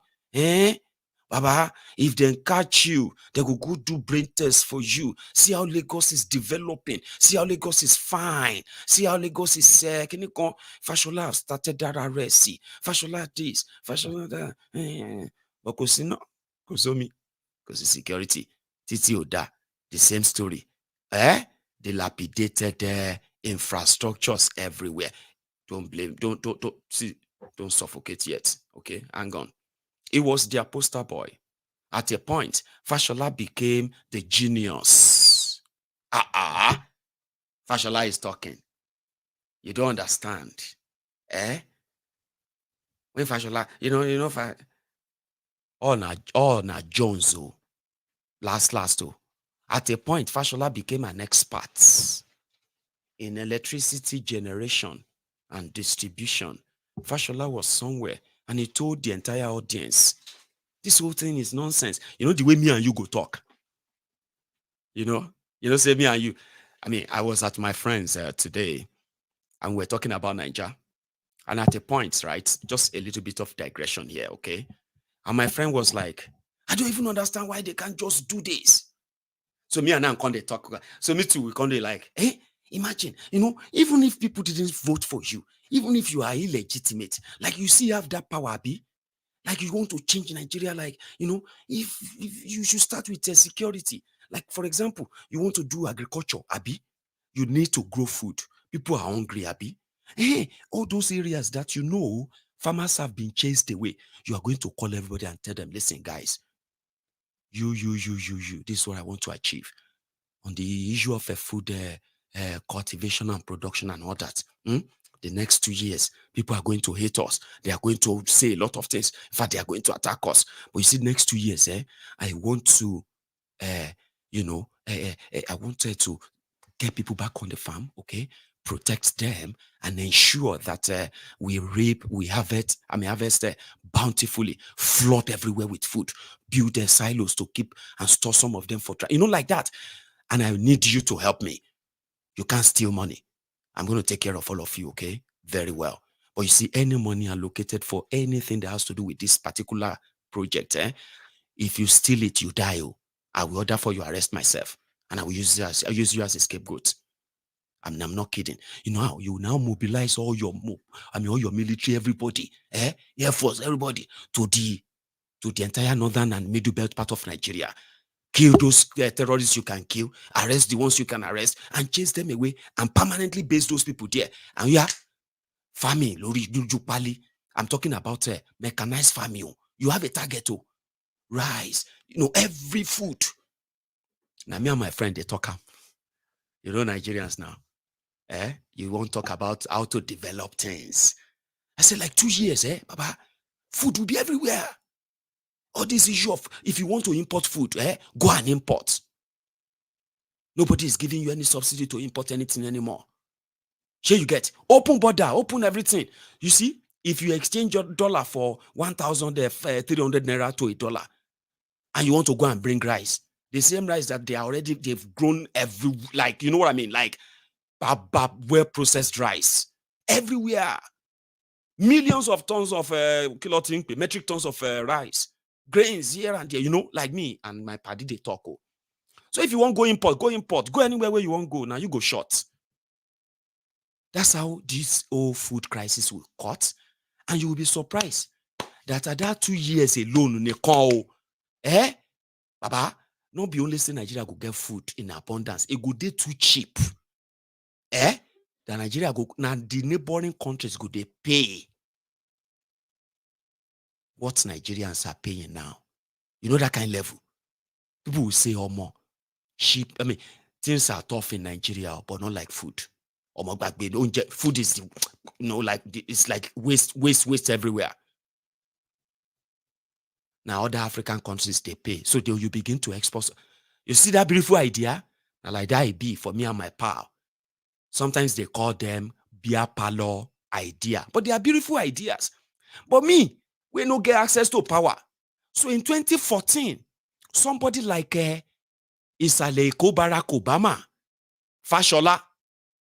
Baba, if they catch you, they will go do brain tests for you. See how Lagos is developing. See how Lagos is fine. See how Lagos is Fashola have started that arrest. Fashola this, Fashola that. But Kosomi, because security, Titi Oda, the same story. Dilapidated infrastructures everywhere. Don't blame, don't suffocate yet. Okay, hang on. It was their poster boy. At a point, Fashola became the genius. Fashola is talking. You don't understand. When Fashola, all na Jones, last. At a point, Fashola became an expert in electricity generation and distribution. Fashola was somewhere and he told the entire audience, this whole thing is nonsense. The way me and you go talk. Say me and you. I mean, I was at my friend's today and we're talking about Nigeria. And at a point, right, just a little bit of digression here, okay? And my friend was like, I don't even understand why they can't just do this. So me and Ankonde talk. So me too, we can't like, imagine, even if people didn't vote for you, even if you are illegitimate, like you still have that power, Abi. Like you want to change Nigeria, like, if you should start with security. Like, for example, you want to do agriculture, Abi. You need to grow food. People are hungry, Abi. All those areas that farmers have been chased away. You are going to call everybody and tell them, listen, guys, you, this is what I want to achieve. On the issue of food cultivation and production and all that, the next 2 years, people are going to hate us. They are going to say a lot of things. In fact, they are going to attack us. But you see, next 2 years, I want to, I wanted to get people back on the farm, okay? Protect them and ensure that we harvest bountifully, flood everywhere with food, build their silos to keep and store some of them for like that. And I need you to help me. You can't steal money. I'm going to take care of all of you, okay? Very well. But you see, any money allocated for anything that has to do with this particular project, If you steal it, you die. Oh. I will order for you arrest myself, and I will use you as a scapegoat. I'm not kidding. You know how you now mobilize all your military, everybody, Air Force, everybody to the entire northern and middle belt part of Nigeria. Kill those terrorists you can kill, arrest the ones you can arrest, and chase them away and permanently base those people there. And yeah, farming, Lori Pali. I'm talking about mechanized farming. You have a target, rice, every food. Now, me and my friend, they talk. Nigerians now. You won't talk about how to develop things. I said, like 2 years, Baba, food will be everywhere. All this issue of if you want to import food, go and import. Nobody is giving you any subsidy to import anything anymore. Here you get open border, open everything. You see, if you exchange your dollar for 1,300 naira to $1, and you want to go and bring rice, the same rice that they've grown like, you know what I mean? Like, well processed rice everywhere. Millions of tons of metric tons of rice, grains here and there, like me and my paddy, they talk. So if you want go import, go anywhere where you want to go. Now you go short. That's how this whole food crisis will cut. And you will be surprised that at that 2 years alone, Baba, not be only say Nigeria go get food in abundance. It go dey too cheap. The Nigeria go now the neighboring countries go they pay what Nigerians are paying now. You know that kind of level. People will say, oh more cheap. I mean, things are tough in Nigeria, but not like food. Food is, like it's like waste everywhere. Now other African countries they pay, so you begin to export. You see that beautiful idea? Now like that it be for me and my pal. Sometimes they call them beer parlor idea, but they are beautiful ideas. But me, we no get access to power. So in 2014, somebody like Isaleko Barack Obama, Fashola,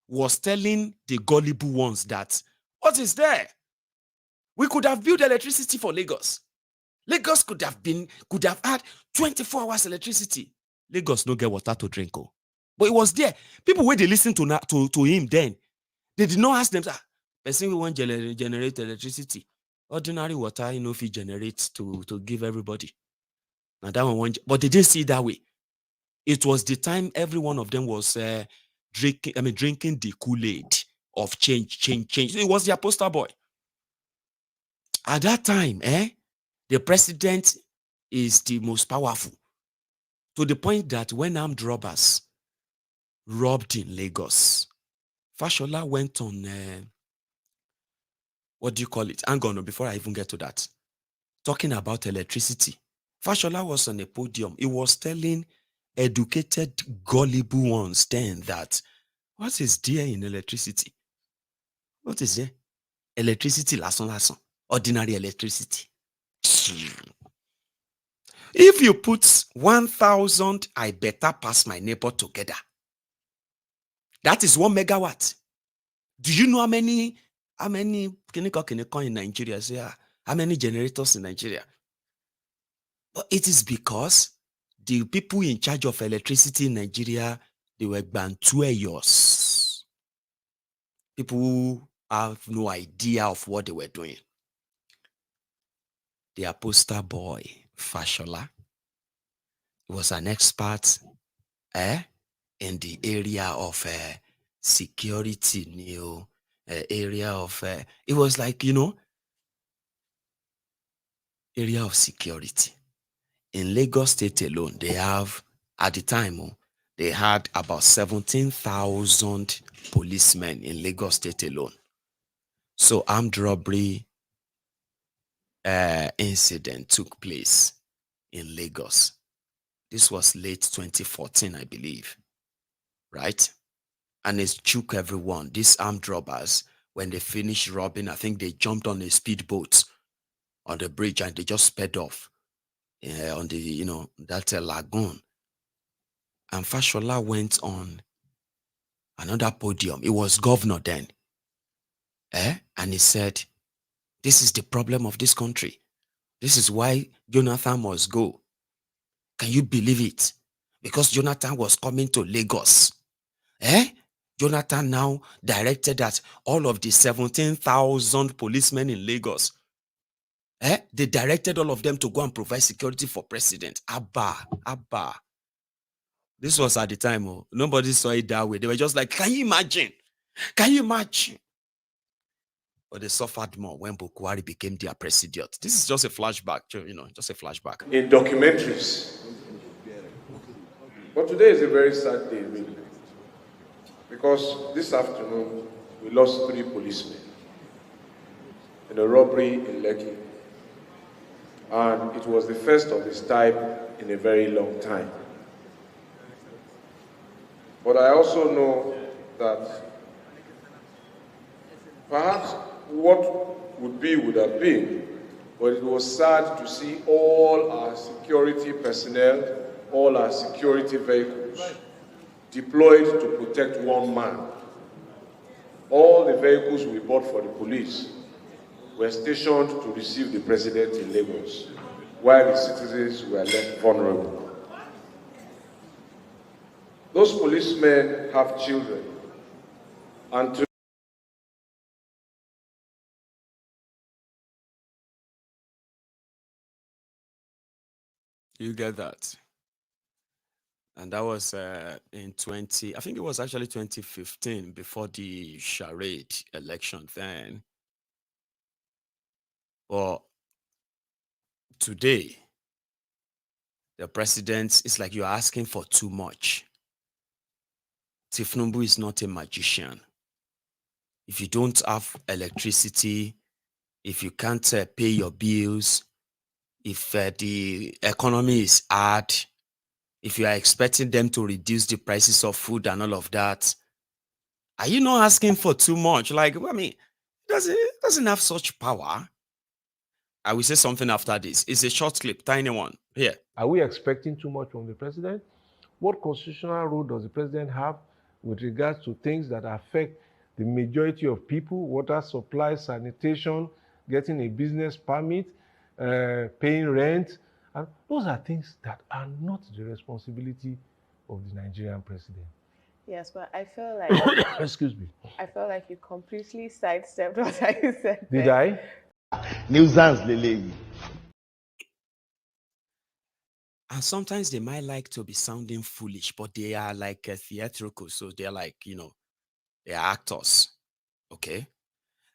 was telling the gullible ones that, what is there? We could have built electricity for Lagos. Lagos could have had 24 hours electricity. Lagos no get water to drink. But it was there. People when they listen to him then, they did not ask them, person who want generate electricity. Ordinary water, if he generates to give everybody. Now that one, but they didn't see it that way. It was the time every one of them was drinking the Kool-Aid of change. It was their poster boy. At that time, the president is the most powerful, to the point that when armed robbers robbed in Lagos, Fashola went on, what do you call it? Hang on, before I even get to that. Talking about electricity. Fashola was on a podium. He was telling educated, gullible ones then that, what is there in electricity? What is there? Electricity, lason. Ordinary electricity. If you put 1,000, I better pass my neighbor together. That is 1 megawatt. Do you know how many in Nigeria? How many generators in Nigeria? But it is because the people in charge of electricity in Nigeria, they were Bantueyos. People who have no idea of what they were doing. Their poster boy, Fashola, was an expert in the area of security, area of, it was like, area of security. In Lagos State alone, they have, at the time, they had about 17,000 policemen in Lagos State alone. So armed robbery incident took place in Lagos. This was late 2014, I believe, right? And it shook everyone. These armed robbers, when they finished robbing, I think they jumped on a speedboat on the bridge and they just sped off on the, that lagoon. And Fashola went on another podium. It was governor then. And he said, this is the problem of this country. This is why Jonathan must go. Can you believe it? Because Jonathan was coming to Lagos. Jonathan now directed that all of the 17,000 policemen in Lagos, they directed all of them to go and provide security for president. Abba. This was at the time. Oh, nobody saw it that way. They were just like, can you imagine? Can you imagine? But they suffered more when Bukwari became their president. This is just a flashback, just a flashback. In documentaries. But today is a very sad day, really. Because this afternoon, we lost 3 policemen in a robbery in Lekki. And it was the first of its type in a very long time. But I also know that perhaps what would have been, but it was sad to see all our security personnel, all our security vehicles deployed to protect one man. All the vehicles we bought for the police were stationed to receive the president in Lagos, while the citizens were left vulnerable. Those policemen have children, and You get that? And that was in I think it was actually 2015, before the charade election then. But today, the president, it's like you're asking for too much. Tinubu is not a magician. If you don't have electricity, if you can't pay your bills, if the economy is hard, if you are expecting them to reduce the prices of food and all of that, are you not asking for too much? Like, I mean, it doesn't have such power. I will say something after this. It's a short clip, tiny one. Here. Are we expecting too much from the president? What constitutional role does the president have with regards to things that affect the majority of people? Water supply, sanitation, getting a business permit, paying rent. And those are things that are not the responsibility of the Nigerian president. Yes, but I feel like excuse me. I feel like you completely sidestepped what I said. Did I? Nuisance lele. And sometimes they might like to be sounding foolish, but they are like theatrical. So they're like, they're actors. Okay.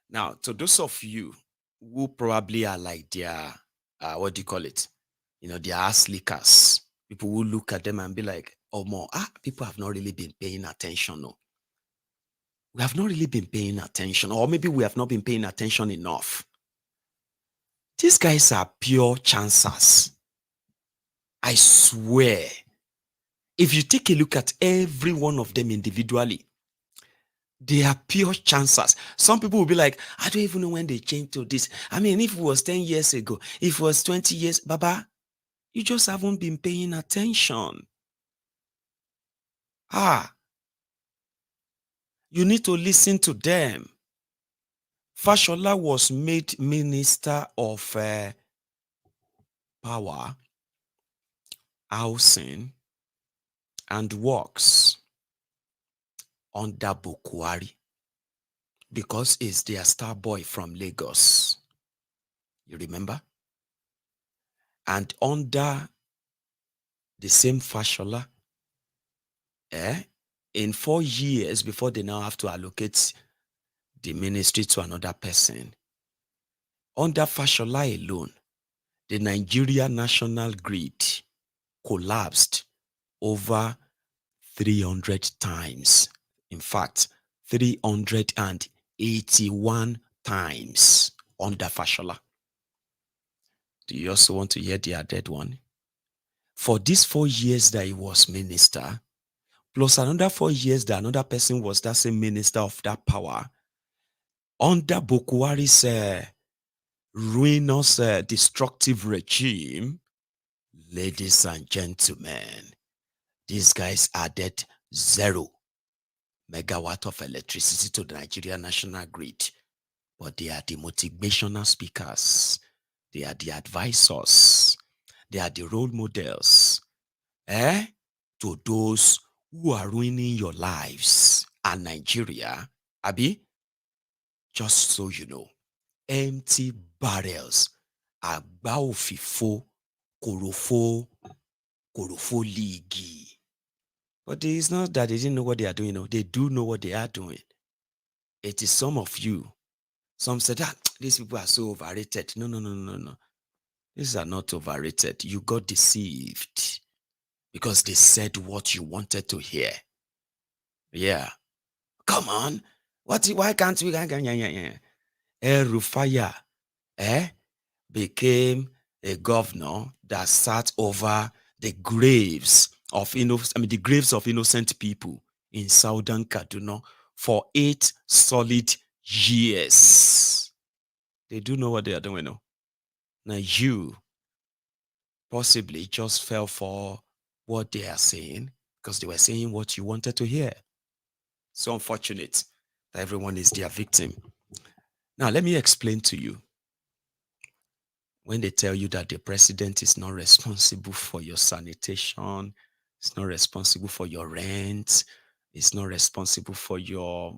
Now, to those of you who probably are like their, what do you call it? Their ass lickers. People who look at them and be like, oh, more, people have not really been paying attention. No. We have not really been paying attention, or maybe we have not been paying attention enough. These guys are pure chancers. I swear. If you take a look at every one of them individually, they are pure chancers. Some people will be like, I don't even know when they changed to this. I mean, if it was 10 years ago, if it was 20 years, Baba, you just haven't been paying attention. You need to listen to them. Fashola was made Minister of Power, Housing, and Works under Bukwari because he's their star boy from Lagos. You remember? And under the same Fashola, in 4 years before they now have to allocate the ministry to another person, under Fashola alone, the Nigeria national grid collapsed over 300 times. In fact, 381 times under Fashola. Do you also want to hear the added one? For these 4 years that he was minister, plus another 4 years that another person was that same minister of that power, under Bukwari's ruinous, destructive regime, ladies and gentlemen, these guys added 0 megawatt of electricity to the Nigeria national grid. But they are the motivational speakers. They are the advisors. They are the role models. to those who are ruining your lives and Nigeria, Abi, just so you know, empty barrels, agba òfìfo, korofo league. But it's not that they didn't know what they are doing. No, they do know what they are doing. It is some of you. Some said, these people are so overrated. No. These are not overrated. You got deceived because they said what you wanted to hear. Yeah. Come on. Why can't we? Rufaya became a governor that sat over the graves of innocent people in southern Kaduna for 8 solid years. They do know what they are doing. No? Now you possibly just fell for what they are saying because they were saying what you wanted to hear. So unfortunate that everyone is their victim. Now let me explain to you. When they tell you that the president is not responsible for your sanitation, it's not responsible for your rent, it's not responsible for your,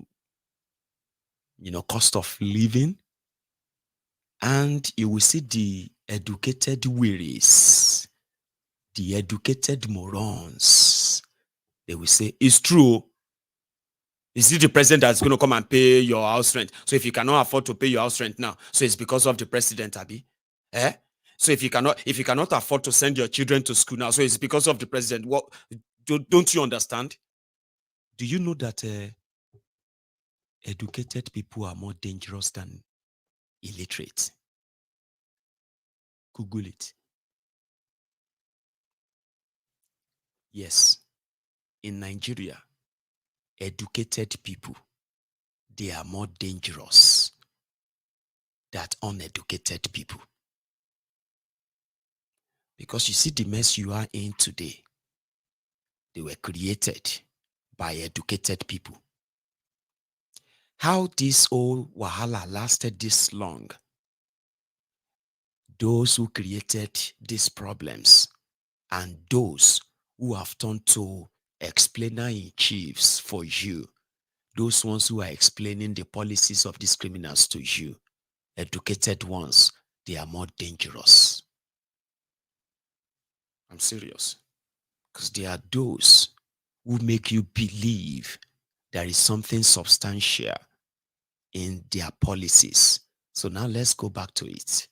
cost of living, and you will see the educated wearies, the educated morons, they will say, it's true. Is it the president that's going to come and pay your house rent? So if you cannot afford to pay your house rent now, so it's because of the president, Abi? So if you cannot afford to send your children to school now, so it's because of the president. What don't you understand? Do you know that educated people are more dangerous than illiterate? Google it. Yes, in Nigeria, educated people, they are more dangerous than uneducated people. Because you see the mess you are in today, they were created by educated people. How this old wahala lasted this long, those who created these problems and those who have turned to explainer-in-chiefs for you, those ones who are explaining the policies of these criminals to you, educated ones, they are more dangerous. I'm serious. Because they are those who make you believe there is something substantial in their policies. So now let's go back to it.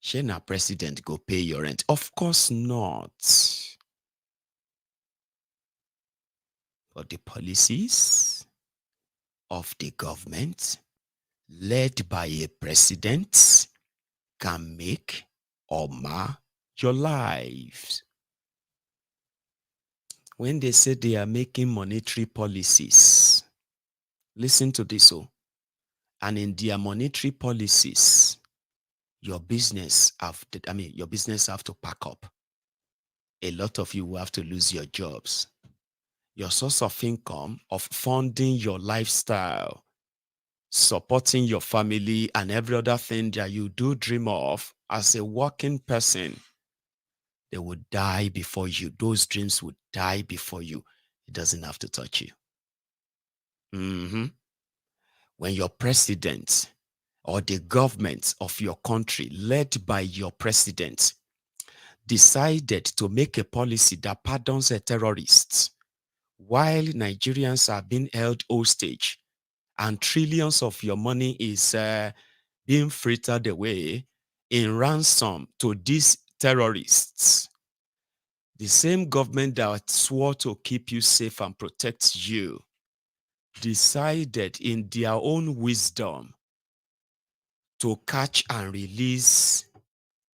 Shall our president go pay your rent? Of course not. But the policies of the government led by a president can make or mar your lives. When they say they are making monetary policies, listen to this. And in their monetary policies, your business have to pack up. A lot of you will have to lose your jobs. Your source of income, of funding your lifestyle, supporting your family, and every other thing that you do dream of as a working person, they would die before you. Those dreams would die before you. It doesn't have to touch you. When your president or the government of your country, led by your president, decided to make a policy that pardons terrorists while Nigerians are being held hostage and trillions of your money is being frittered away in ransom to these terrorists, the same government that swore to keep you safe and protect you decided in their own wisdom to catch and release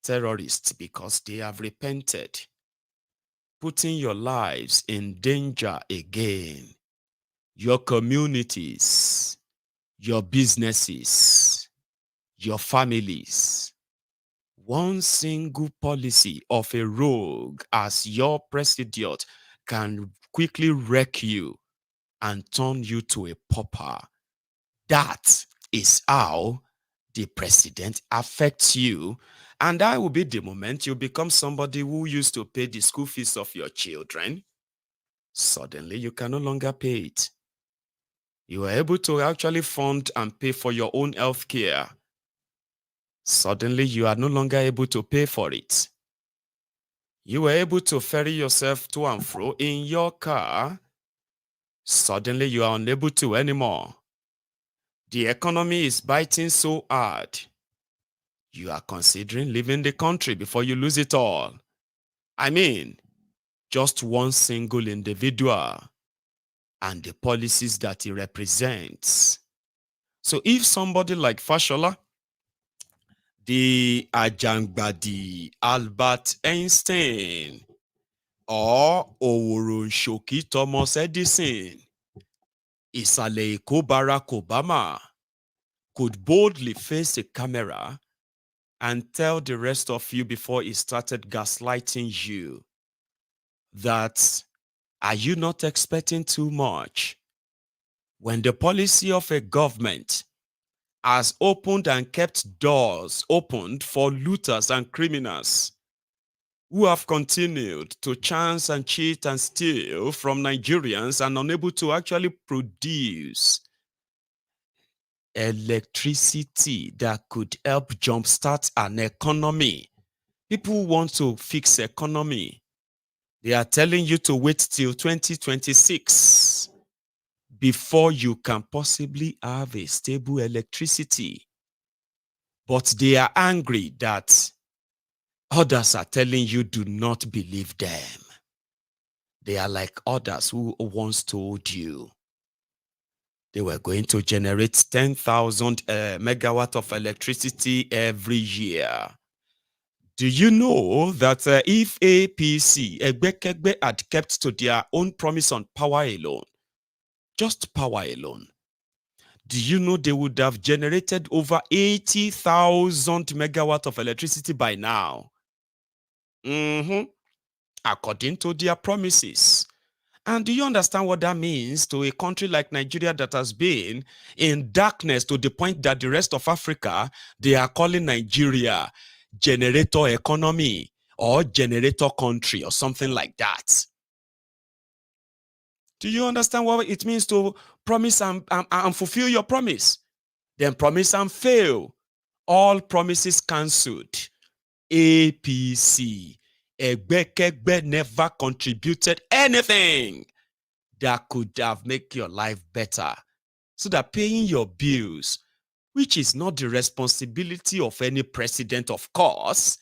terrorists because they have repented, putting your lives in danger again, your communities, your businesses, your families. One single policy of a rogue as your president can quickly wreck you and turn you to a pauper. That is how the president affects you, and that will be the moment you become somebody who used to pay the school fees of your children. Suddenly, you can no longer pay it. You are able to actually fund and pay for your own health care. Suddenly, you are no longer able to pay for it. You were able to ferry yourself to and fro in your car. Suddenly, you are unable to anymore. The economy is biting so hard. You are considering leaving the country before you lose it all. I mean, just one single individual and the policies that he represents. So if somebody like Fashola, the Ajangbadi Albert Einstein, or Oworonshoki Thomas Edison, Isale Eko Barack Obama could boldly face a camera and tell the rest of you before he started gaslighting you that, are you not expecting too much? When the policy of a government has opened and kept doors opened for looters and criminals who have continued to chance and cheat and steal from Nigerians and unable to actually produce electricity that could help jumpstart an economy. People want to fix economy. They are telling you to wait till 2026 before you can possibly have a stable electricity. But they are angry that others are telling you do not believe them. They are like others who once told you they were going to generate 10,000 megawatt of electricity every year. Do you know that if APC, Egbekegbe, had kept to their own promise on power alone, just power alone, do you know they would have generated over 80,000 megawatt of electricity by now? According to their promises. And do you understand what that means to a country like Nigeria that has been in darkness to the point that the rest of Africa, they are calling Nigeria generator economy or generator country or something like that? Do you understand what it means to promise and fulfill your promise? Then promise and fail. All promises cancelled. APC, Egbekegbe, never contributed anything that could have made your life better. So that paying your bills, which is not the responsibility of any president, of course,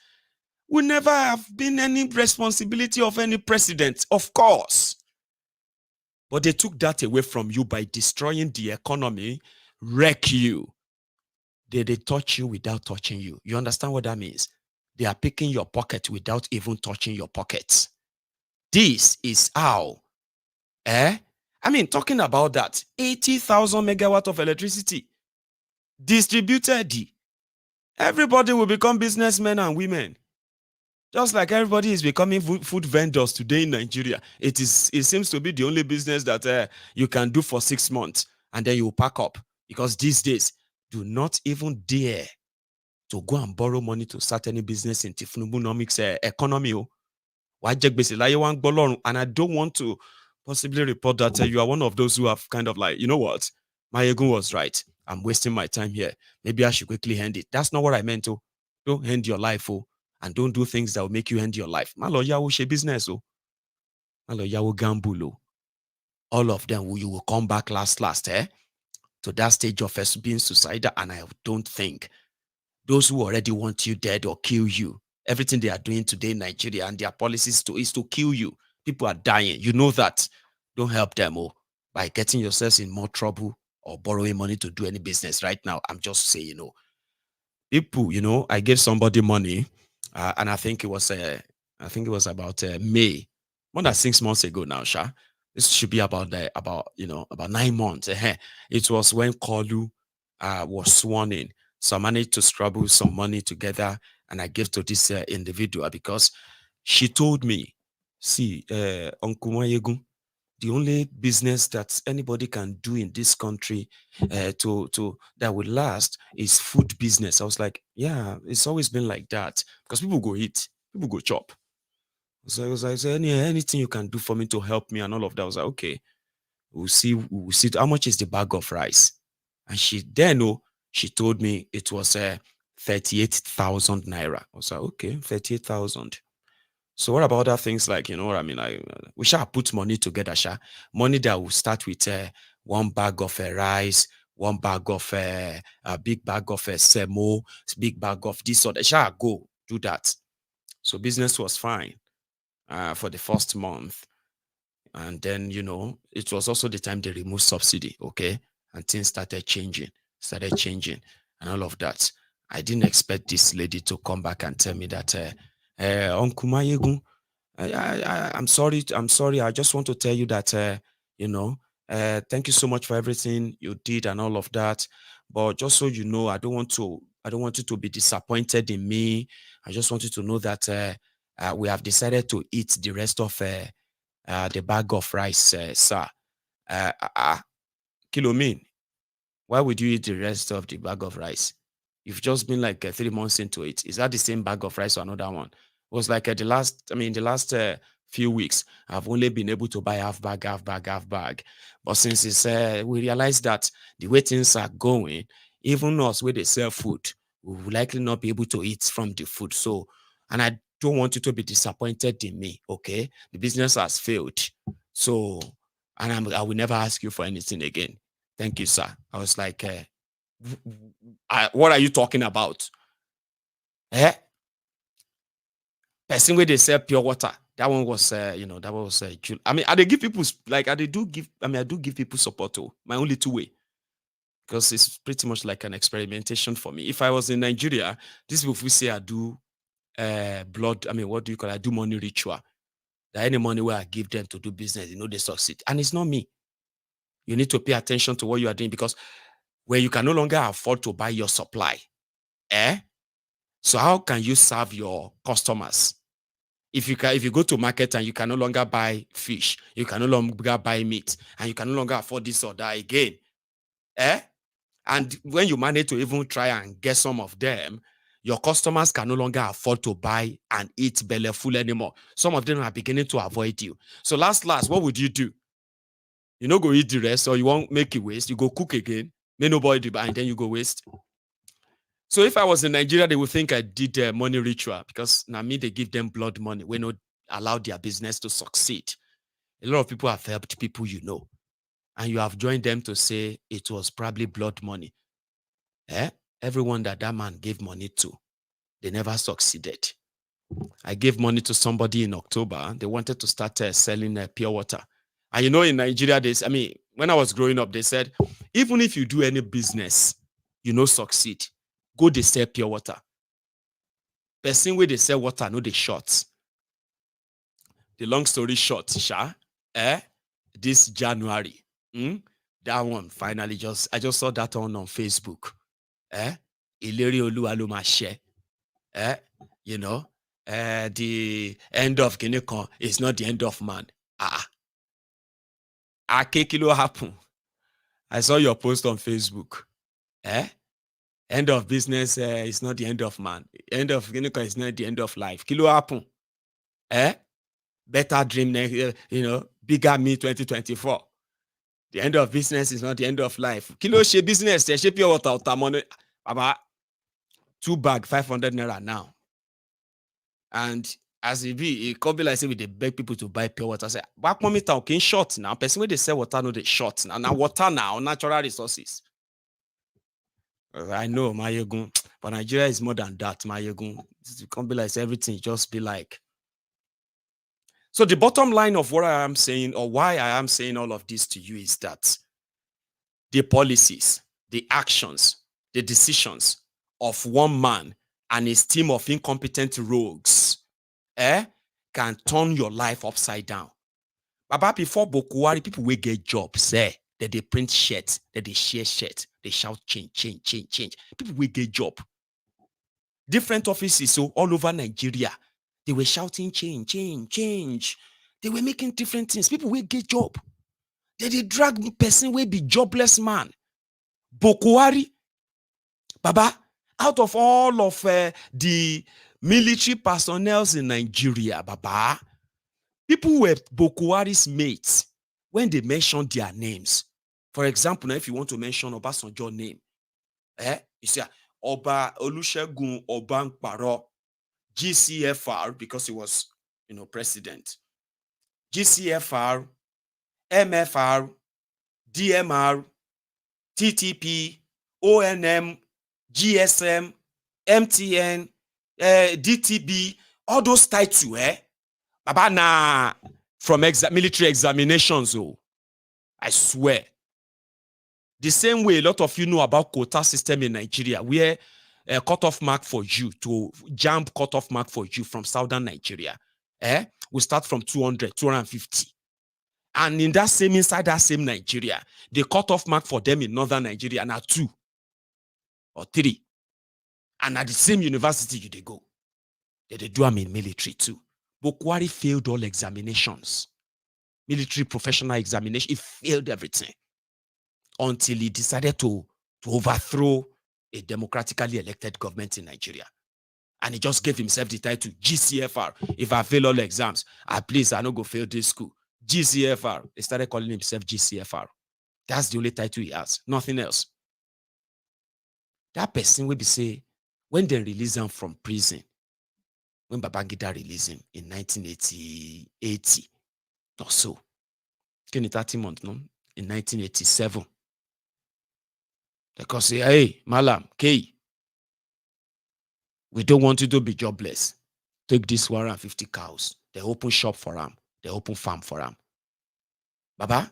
will never have been any responsibility of any president, of course. But they took that away from you by destroying the economy, wreck you. They touch you without touching you. You understand what that means? They are picking your pocket without even touching your pockets. This is how. I mean, talking about that, 80,000 megawatt of electricity distributed. Everybody will become businessmen and women. Just like everybody is becoming food vendors today in Nigeria. It seems to be the only business that you can do for 6 months and then you pack up. Because these days, do not even dare to go and borrow money to start any business in Tinubunomics economy. And I don't want to possibly report that you are one of those who have kind of like, you know what? Mayegun was right. I'm wasting my time here. Maybe I should quickly end it. That's not what I meant. Don't end your life, and don't do things that will make you end your life. Maloya she business, Maloya gamble. All of them, you will come back last, to that stage of being suicidal. And I don't think those who already want you dead or kill you, everything they are doing today in Nigeria and their policies is to kill you. People are dying. You know that. Don't help them by getting yourselves in more trouble or borrowing money to do any business right now. I'm just saying, people, I gave somebody money, and I think it was about May, more than 6 months ago now, Sha. This should be about 9 months. It was when Kolu was sworn in. So I managed to scrabble some money together and I gave to this individual because she told me, see, Uncle Mayegun, the only business that anybody can do in this country to that would last is food business. I was like, yeah, it's always been like that because people go eat, people go chop. So I was like, anything you can do for me to help me and all of that. I was like, okay, we'll see how much is the bag of rice. And she told me it was 38,000 naira. I was like, okay, 38,000. So what about other things like, you know what I mean? Like, we shall put money together, money that will start with one bag of rice, one bag of a big bag of semo, big bag of this or that. Shall go do that. So business was fine for the first month. And then, you know, it was also the time they removed subsidy, okay? And things started changing and all of that. I didn't expect this lady to come back and tell me that, Uncle Mayegun, I'm sorry. I just want to tell you that, you know, thank you so much for everything you did and all of that. But just so you know, I don't want you to be disappointed in me. I just want you to know that we have decided to eat the rest of the bag of rice, sir. Kilo mean, why would you eat the rest of the bag of rice? You've just been like 3 months into it. Is that the same bag of rice or another one? It was like the last few weeks, I've only been able to buy half bag. But since we realized that the way things are going, even us where they sell food, we will likely not be able to eat from the food. So, and I don't want you to be disappointed in me, okay? The business has failed. So, and I will never ask you for anything again. Thank you, sir. I was like, what are you talking about? Person where they sell pure water. That one was, that was. I mean, I give people like I do give people support too. My only two way, because it's pretty much like an experimentation for me. If I was in Nigeria, these people will say I do blood. I mean, what do you call it? I do money ritual. That any money where I give them to do business, they succeed, and it's not me. You need to pay attention to what you are doing because when you can no longer afford to buy your supply, so how can you serve your customers? If you go to market and you can no longer buy fish, you can no longer buy meat, and you can no longer afford this or that again, and when you manage to even try and get some of them, your customers can no longer afford to buy and eat belly full anymore. Some of them are beginning to avoid you. So last, what would you do? You know, go eat the rest, or you won't make it waste. You go cook again, may nobody buy, and then you go waste. So if I was in Nigeria, they would think I did money ritual because now me, they give them blood money. We not allow their business to succeed. A lot of people have helped people, you know, and you have joined them to say it was probably blood money. Everyone that man gave money to, they never succeeded. I gave money to somebody in October. They wanted to start selling pure water. And you know, in Nigeria, when I was growing up, they said, even if you do any business, you know, succeed, go they sell pure water. Person where they sell water, no they short. The long story short, this January, that one finally I just saw that on Facebook. Ileri Oluwa lo ma share. You know, the end of Guinea is not the end of man. Kilo happen. I saw your post on Facebook. End of business is not the end of man. End of Guinea is not the end of life. Kilo happen. Better dream next, bigger me 2024. The end of business is not the end of life. Kilo she business, she pure water money. About 2 bag 500 naira now. And as it be, it could be like say we they beg people to buy pure water. Say, back mommy town can short now. Person where they sell water, no they short now. Now water now, natural resources. I know, Mayegun, but Nigeria is more than that, Mayegun. It can't be like everything just be like. So the bottom line of what I am saying, or why I am saying all of this to you, is that the policies, the actions, the decisions of one man and his team of incompetent rogues can turn your life upside down. Baba, before Bokuwari, people will get jobs that they print shirts, that they share shirts, they shout change. People will get job. Different offices, so all over Nigeria, they were shouting change. They were making different things. People will get job. They drag person will be jobless man. Bokuari, Baba, out of all of the military personnel in Nigeria, Baba, people were Bokuari's mates when they mentioned their names. For example, now if you want to mention Obasanjo's name, you say Oba Olusegun Obankparo, GCFR, because he was, president. GCFR, MFR, DMR, TTP, ONM, GSM, MTN, DTB, all those titles, Baba na from military examinations, I swear. The same way a lot of you know about quota system in Nigeria, where a cutoff mark for you to jump cutoff mark for you from southern Nigeria, we start from 200, 250. And in that same, inside that same Nigeria, the cutoff mark for them in northern Nigeria are 2 or 3. And at the same university they go. They do them in military too. Bokwari failed all examinations. Military professional examination, he failed everything. Until he decided to overthrow a democratically elected government in Nigeria. And he just gave himself the title GCFR. If I fail all exams, please, I don't go fail this school. GCFR. He started calling himself GCFR. That's the only title he has. Nothing else. That person will be say, when they release him from prison, when Babangida released him in 1980 or so, 30 months, no? In 1987. Because say, hey, Malam, K, we don't want you to be jobless. Take this 150 cows. They open shop for them. They open farm for them. Baba,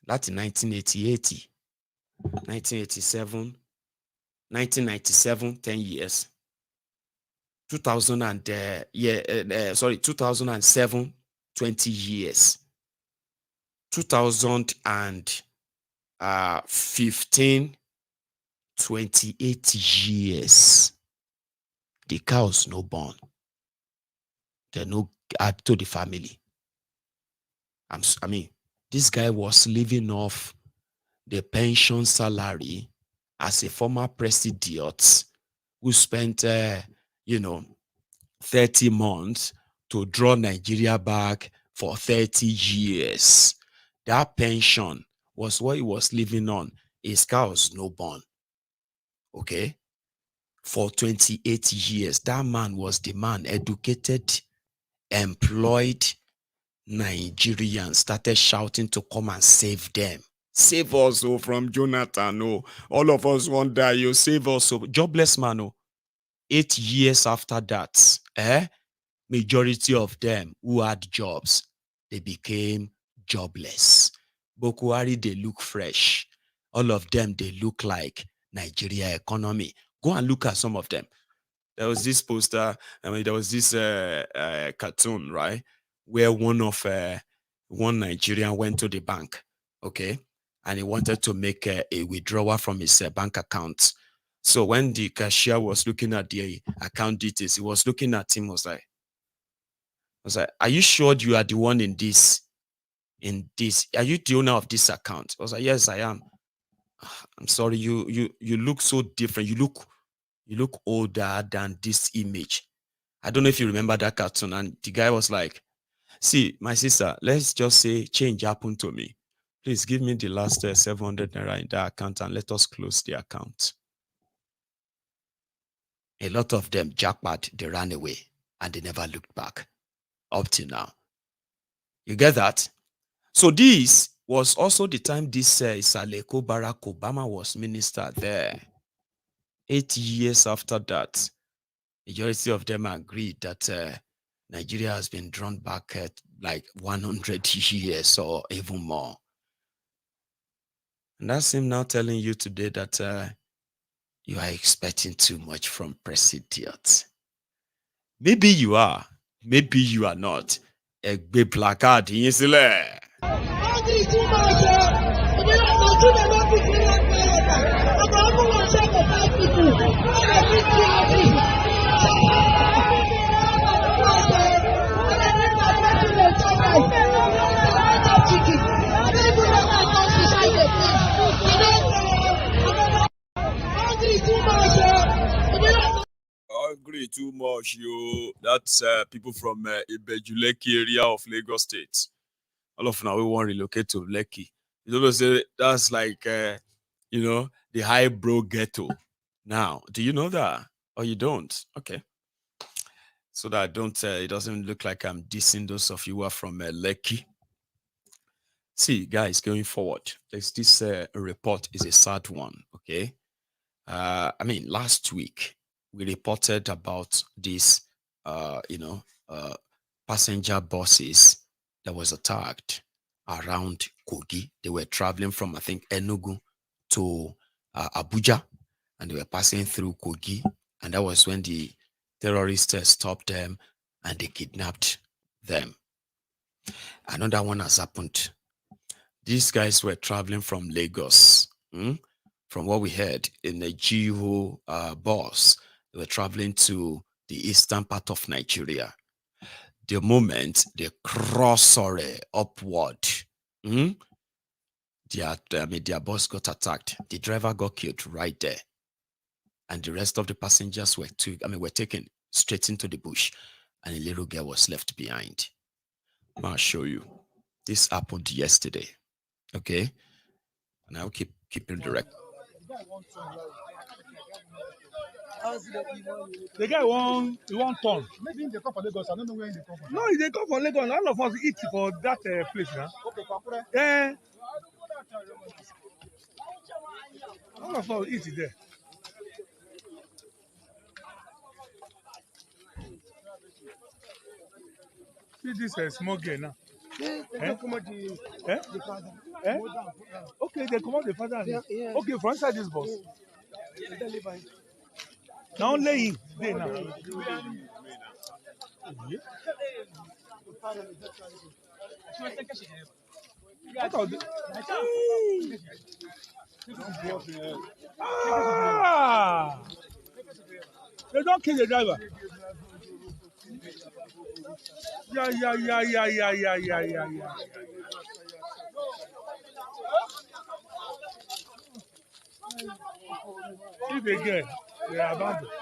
that's in 1980, 1987, 1997, 10 years. 2007, 20 years. 2015, 28 years. The cows no born. They no add to the family. This guy was living off the pension salary as a former president who spent, 30 months to draw Nigeria back for 30 years. That pension was what he was living on. His cows no born. Okay? For 28 years, that man was the man, educated, employed Nigerians, started shouting to come and save them. Save us from Jonathan. All of us want to die. You save us. Jobless man. 8 years after that, majority of them who had jobs, they became jobless. Bokuari, they look fresh. All of them, they look like Nigeria economy. Go and look at some of them. There was this poster, there was this cartoon, right? Where one Nigerian went to the bank, okay? And he wanted to make a withdrawal from his bank account. So when the cashier was looking at the account details, he was looking at him, was like, are you sure you are the one in this? Are you the owner of this account? I was like, yes, I am. I'm sorry, you look so different. You look older than this image. I don't know if you remember that cartoon. And the guy was like, see, my sister, let's just say change happened to me. Please give me the last 700 naira in that account and let us close the account. A lot of them jackpot, they ran away and they never looked back up till now. You get that? So this was also the time this Isaleko Barack Obama was minister there. 8 years after that, majority of them agreed that Nigeria has been drawn back at like 100 years or even more. And that's him now telling you today that you are expecting too much from president. Maybe you are, maybe you are not. A big placard in Israel. too much, you. That's people from Ibejuleki area of Lagos State. All of now we want to relocate to Lekki. You know, say that's like, the high bro ghetto. Now, do you know that? Or you don't? Okay. So that I don't, it doesn't look like I'm dissing those of you who are from Lekki. See, guys, going forward, this report is a sad one, okay? Last week, we reported about these, passenger buses that was attacked around Kogi. They were traveling from, I think, Enugu to Abuja, and they were passing through Kogi. And that was when the terrorists stopped them and they kidnapped them. Another one has happened. These guys were traveling from Lagos. From what we heard in the GUO Bus, they were traveling to the eastern part of Nigeria. The moment they cross upward, their bus got attacked. The driver got killed right there, and the rest of the passengers were taken straight into the bush, and a little girl was left behind. I'll show you. This happened yesterday. Okay, and I'll keep it direct. The guy won turn. Maybe they come for Lagos. I don't know where they come from. No, they come for Lagos. All of us eat for that place now. Okay, Papure. Yeah. All of us eat there. See this small girl now. Okay, they come out the father. Yeah. Okay, from inside this bus. Now only they now. They don't kill the driver. Yeah. If again, they are abandoned.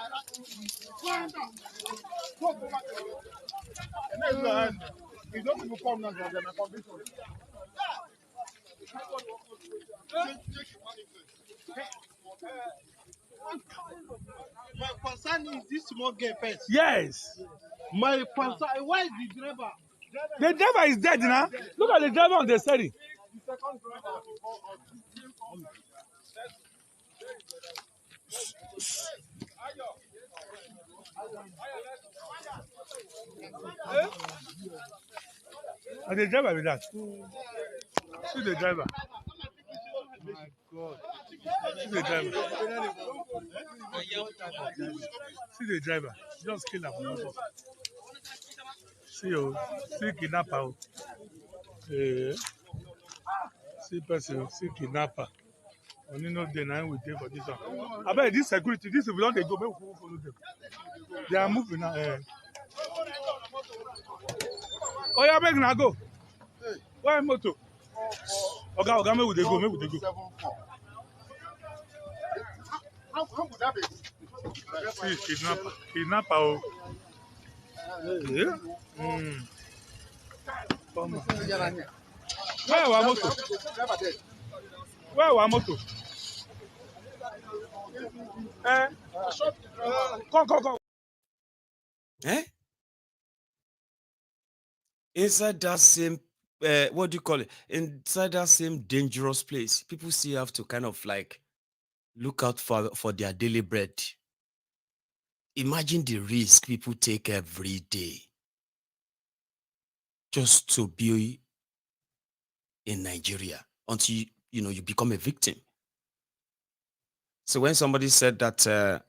He doesn't come now, they're convinced. My concern is this small girl first. Yes. My concern, why is the driver? The driver is dead now. Look at the driver on the steering. The second driver. And the driver with that. See the driver. My God. See the driver. See the driver. Just kill him. See kidnapper. See person. See kidnapper. Only no day now we take for this one. I bet this security, this will not they go. Maybe we follow them. They are moving now. Oh yeah, make now go. Why motor? Oga, maybe they go. Maybe they go. How would that be? See, kidnapper. Yeah. Where our motor? Where our motor? Come. Eh? Inside that same, what do you call it? Inside that same dangerous place, people still have to kind of like look out for their daily bread. Imagine the risk people take every day just to be in Nigeria until you become a victim. So when somebody said that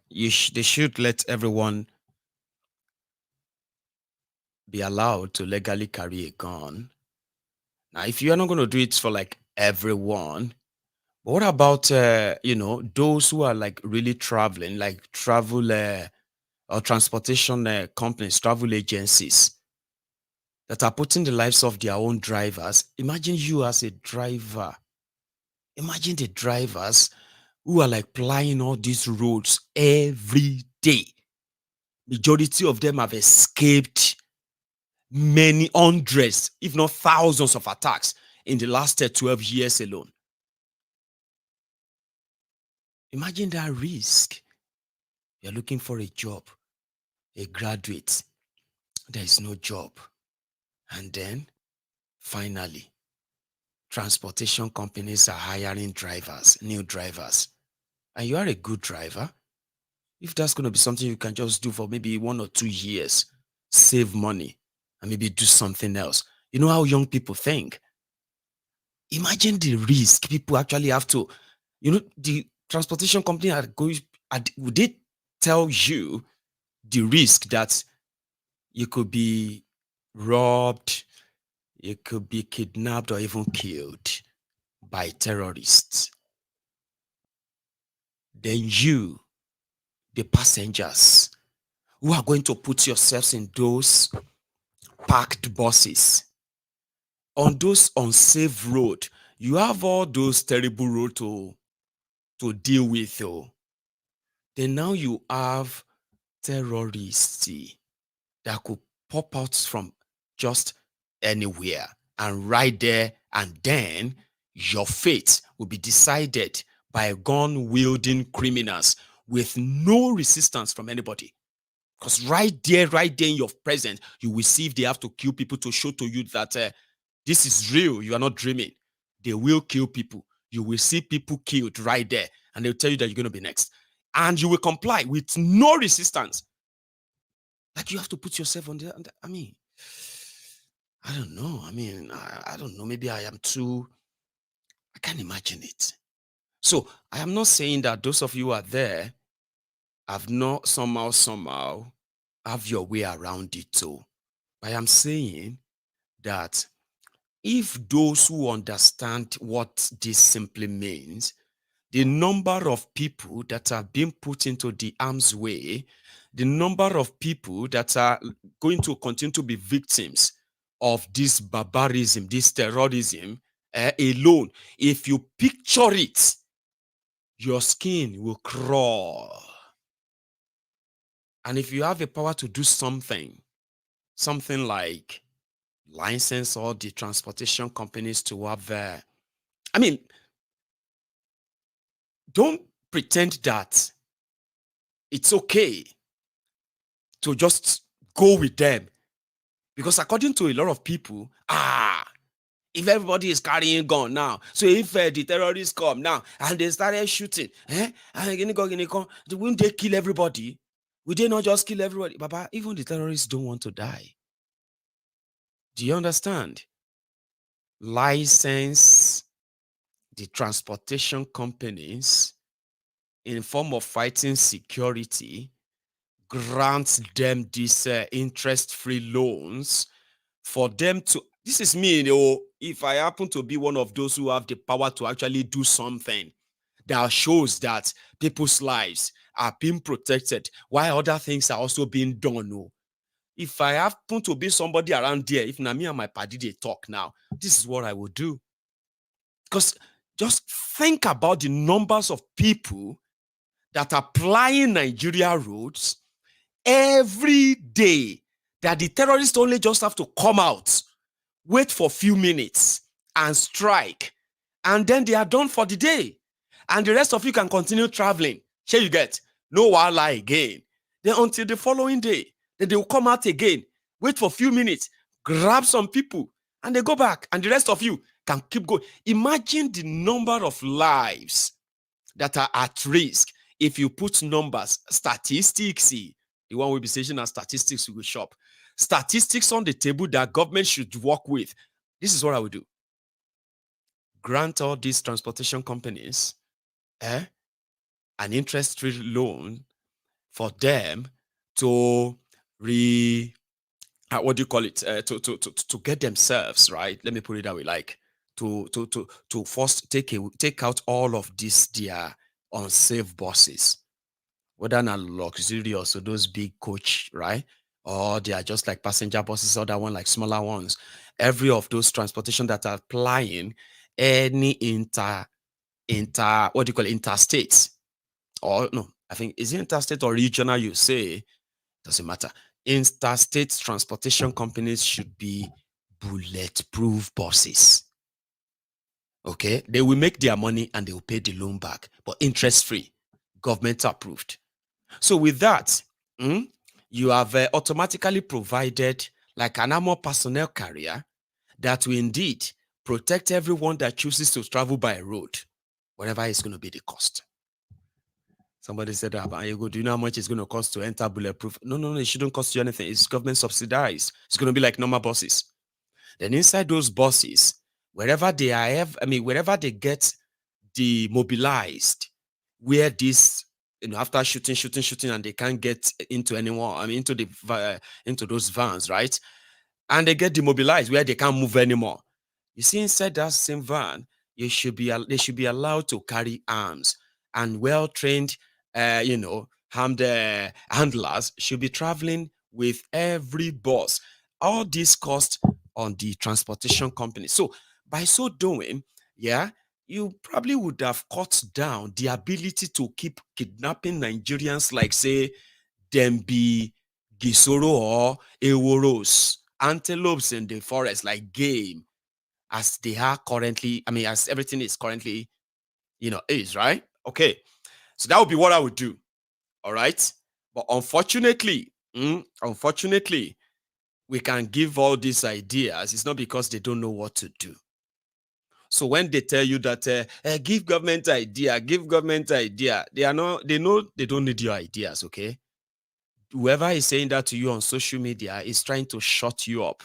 they should let everyone be allowed to legally carry a gun. Now, if you are not going to do it for like everyone, but what about those who are like really traveling, like travel or transportation companies, travel agencies that are putting the lives of their own drivers? Imagine you as a driver. Imagine the drivers who are like plying all these roads every day. Majority of them have escaped many hundreds, if not thousands of attacks in the last 12 years alone. Imagine that risk. You're looking for a job, a graduate, there is no job. And then, finally, transportation companies are hiring drivers, new drivers. And you are a good driver. If that's going to be something you can just do for maybe 1 or 2 years, save money, and maybe do something else. You know how young people think. Imagine the risk people actually have to, the transportation company are going, would they tell you the risk that you could be robbed, you could be kidnapped or even killed by terrorists? Then you, the passengers, who are going to put yourselves in those packed buses, on those unsafe road, you have all those terrible road to deal with. Then now you have terrorists that could pop out from just anywhere and right there, and then your fate will be decided by gun-wielding criminals with no resistance from anybody. Because right there in your presence, you will see if they have to kill people to show to you that this is real, you are not dreaming. They will kill people. You will see people killed right there, and they'll tell you that you're going to be next. And you will comply with no resistance. Like, you have to put yourself on there. I mean, I don't know. I don't know. Maybe I can't imagine it. So I am not saying that those of you who are there have not somehow have your way around it too. But I am saying that if those who understand what this simply means, the number of people that are being put into the arm's way, the number of people that are going to continue to be victims of this barbarism, this terrorism alone, if you picture it, your skin will crawl. And if you have the power to do something like license all the transportation companies to have don't pretend that it's okay to just go with them. Because according to a lot of people, if everybody is carrying a gun now, so if the terrorists come now and they started shooting, wouldn't they kill everybody? Would they not just kill everybody? Baba, even the terrorists don't want to die. Do you understand? License the transportation companies in form of fighting security, grant them these interest-free loans for them to, this is me, if I happen to be one of those who have the power to actually do something that shows that people's lives are being protected while other things are also being done. If I happen to be somebody around there, if Nami and my party they talk now, this is what I would do. Because just think about the numbers of people that are plying Nigeria roads every day, that the terrorists only just have to come out, wait for a few minutes and strike, and then they are done for the day. And the rest of you can continue traveling. Here you get, no wala again. Then until the following day, then they will come out again, wait for a few minutes, grab some people, and they go back. And the rest of you can keep going. Imagine the number of lives that are at risk if you put numbers, statistics. The one will be saying as statistics, we will shop. Statistics on the table that government should work with. This is what I would do. Grant all these transportation companies an interest-free loan for them to what do you call it? To get themselves right. Let me put it that way. Like to first take out all of these their unsafe buses, whether not luxurious or those big coach, right? Or they are just like passenger buses, or that one like smaller ones. Every of those transportation that are plying any interstate, or no, I think is it interstate or regional, you say, Doesn't matter. Interstate transportation companies should be bulletproof buses. Okay, they will make their money and they will pay the loan back, but interest-free, government approved. So with that, you have automatically provided like an armor personnel carrier that will indeed protect everyone that chooses to travel by road, whatever is going to be the cost. Somebody said, do you know how much it's going to cost to enter bulletproof? No, it shouldn't cost you anything. It's government subsidized. It's going to be like normal buses. Then inside those buses, wherever they are, wherever they get demobilized, where this, after shooting, and they can't get into anyone, into those vans, right? And they get demobilized where they can't move anymore. You see, inside that same van, they should be allowed to carry arms, and well-trained, armed handlers should be traveling with every bus. All this cost on the transportation company. So by so doing, you probably would have cut down the ability to keep kidnapping Nigerians, like say them be gisoro or eworos, antelopes in the forest, like game, as they are currently, as everything is currently, is, right? Okay. So that would be what I would do. All right. But unfortunately, we can give all these ideas. It's not because they don't know what to do. So when they tell you that give government idea, they know they don't need your ideas, okay? Whoever is saying that to you on social media is trying to shut you up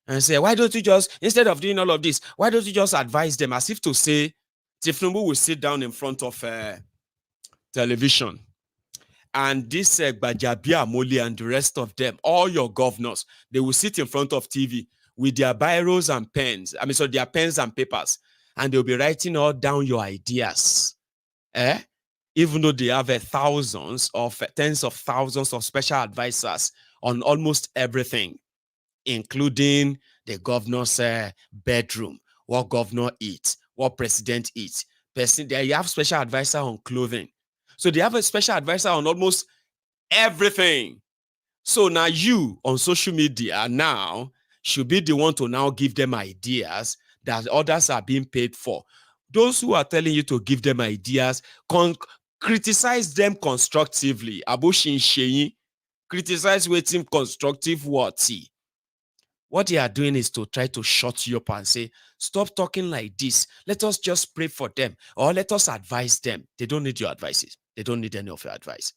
and say, why don't you just, instead of doing all of this, why don't you just advise them, as if to say, Tinubu will sit down in front of television, and this Bajabia Moli and the rest of them, all your governors, they will sit in front of TV with their biros and pens, their pens and papers, and they'll be writing all down your ideas. Even though they have tens of thousands of special advisors on almost everything, including the governor's bedroom, what governor eats, what president eats. They have special advisor on clothing. So they have a special advisor on almost everything. So now you on social media now should be the one to now give them ideas that others are being paid for. Those who are telling you to give them ideas, criticize them constructively. Aboshin Sheyi, criticize with him constructive what? What they are doing is to try to shut you up and say, stop talking like this. Let us just pray for them, or let us advise them. They don't need your advices. They don't need any of your advice.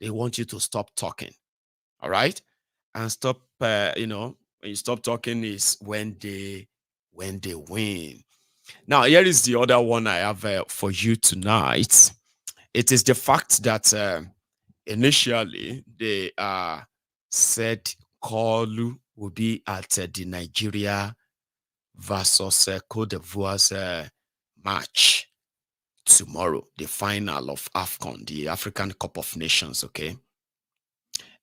They want you to stop talking. All right? And stop, when you stop talking is when they win. Now, here is the other one I have for you tonight. It is the fact that initially they said Kolu will be at the Nigeria versus Cote d'Ivoire's match tomorrow, the final of AFCON, the African Cup of Nations, okay?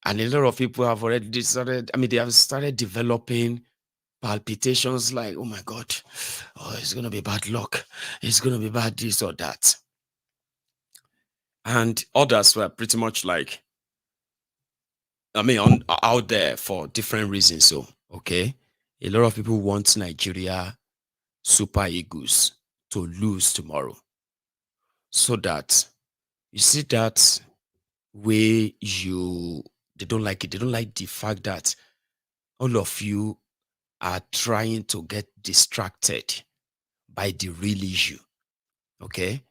And a lot of people have already started, they have started developing palpitations like, oh my God, it's going to be bad luck. It's going to be bad this or that. And others were pretty much like, out there for different reasons. So, okay, a lot of people want Nigeria Super Eagles to lose tomorrow, so that you see that way they don't like it. They don't like the fact that all of you are trying to get distracted by the real issue. Okay,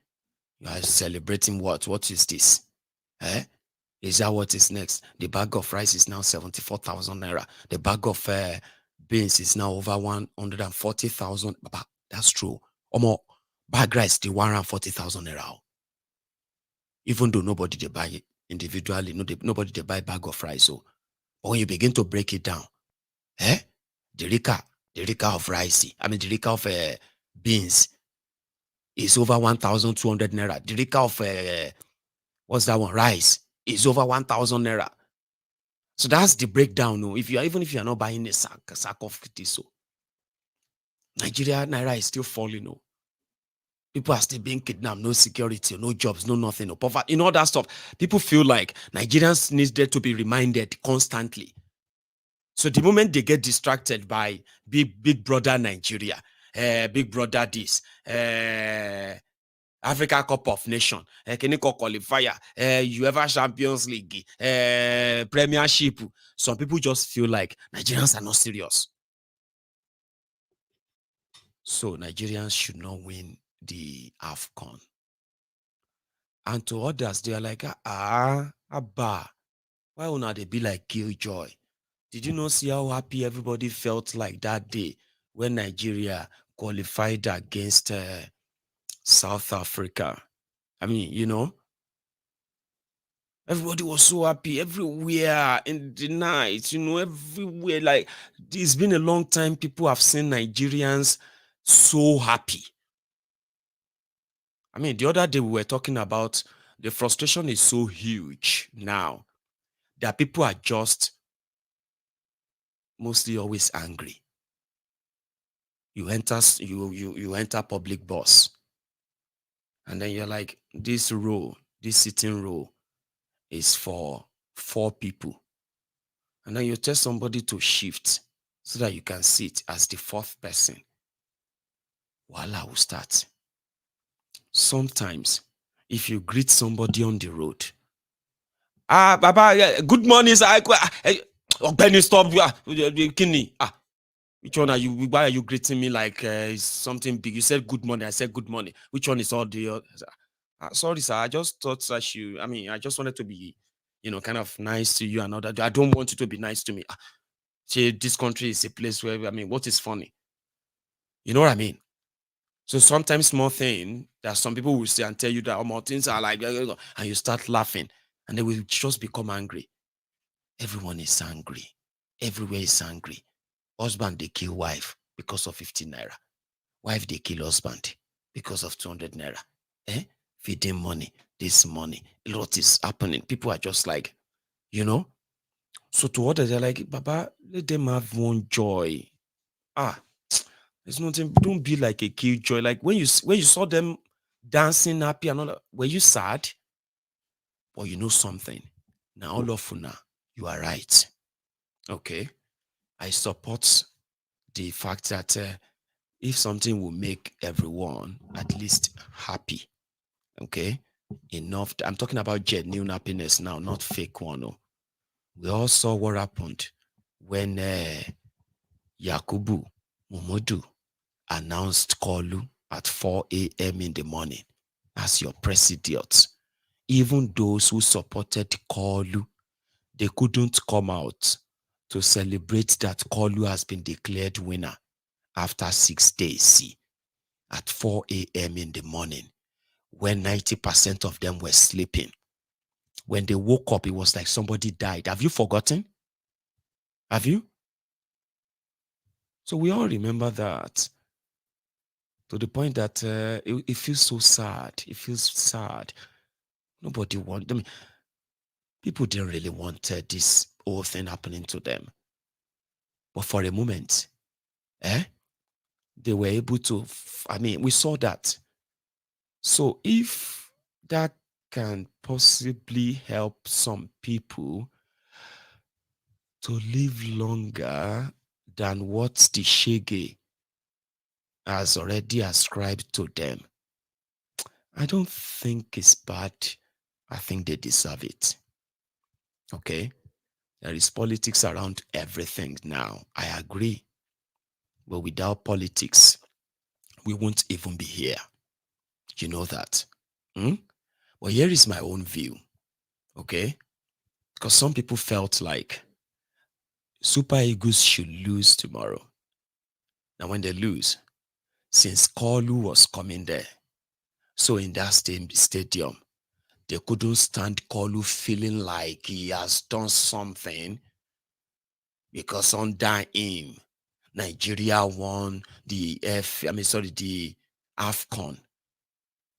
you are celebrating what? What is this? Is that what is next? The bag of rice is now 74,000 naira. The bag of beans is now over 140,000. That's true. Bag rice, the 140,000 naira. Even though nobody they buy it individually, nobody they buy bag of rice. So, but when you begin to break it down, the rika of rice, the rika of beans is over 1,200 naira. The rika of what's that one? Rice is over 1,000 naira. So that's the breakdown. No, even if you are not buying a sack of this, so Nigeria naira is still falling. No, People are still being kidnapped, no security, no jobs, no nothing, no poverty, all that stuff. People feel like Nigerians needed to be reminded constantly. So the moment they get distracted by big brother Nigeria, big brother this, Africa Cup of Nations, Keniko qualifier, UEFA Champions League, Premiership, some people just feel like Nigerians are not serious. So Nigerians should not win the AFCON. And to others, they are like, Abba, why would not they be like Killjoy? Did you not see how happy everybody felt like that day when Nigeria qualified against South Africa? I mean, everybody was so happy everywhere in the night, everywhere. Like, it's been a long time people have seen Nigerians so happy. I mean, the other day we were talking about the frustration is so huge now that people are just mostly always angry. You enter public bus, and then you're like, this sitting row is for 4 people. And then you tell somebody to shift so that you can sit as the 4th person. Voila will start. Sometimes, if you greet somebody on the road, Baba, good morning, sir. Benny, stop. Which one are you? Why are you greeting me like something big? You said good morning. I said good morning. Which one is all the? Sorry, sir. I just thought that I just wanted to be, kind of nice to you and all that. I don't want you to be nice to me. See, this country is a place where, what is funny? You know what I mean? So sometimes small thing that some people will say and tell you that more things are like, and you start laughing, and they will just become angry. Everyone is angry. Everywhere is angry. Husband, they kill wife because of 15 naira. Wife, they kill husband because of 200 naira. Feeding money, this money. A lot is happening. People are just like, So to others, they're like, Baba, let them have one joy. There's nothing. Don't be like a killjoy. Like when you saw them dancing happy and all that, were you sad? Or you know something? Now all of you now, you are right. Okay. I support the fact that if something will make everyone at least happy, okay, enough. I'm talking about genuine happiness now, not fake one. No. We all saw what happened when Yakubu Momodu announced Kolu at 4 a.m. in the morning as your president. Even those who supported Kolu, they couldn't come out to celebrate that Kolu has been declared winner after 6 days. See, at 4 a.m. in the morning, when 90% of them were sleeping. When they woke up, it was like somebody died. Have you forgotten? Have you? So we all remember that. To the point that it feels so sad. It feels sad. Nobody wanted. People didn't really want this whole thing happening to them. But for a moment, they were able to. We saw that. So if that can possibly help some people to live longer than what the Shege has already ascribed to them, I don't think it's bad. I think they deserve it. Okay? There is politics around everything now. I agree. But without politics, we won't even be here. You know that. Well, here is my own view. Okay? Because some people felt like Super Eagles should lose tomorrow. Now, when they lose, since Kolu was coming there, so in that stadium, they couldn't stand Kolu feeling like he has done something, because under him, Nigeria won the AFCON.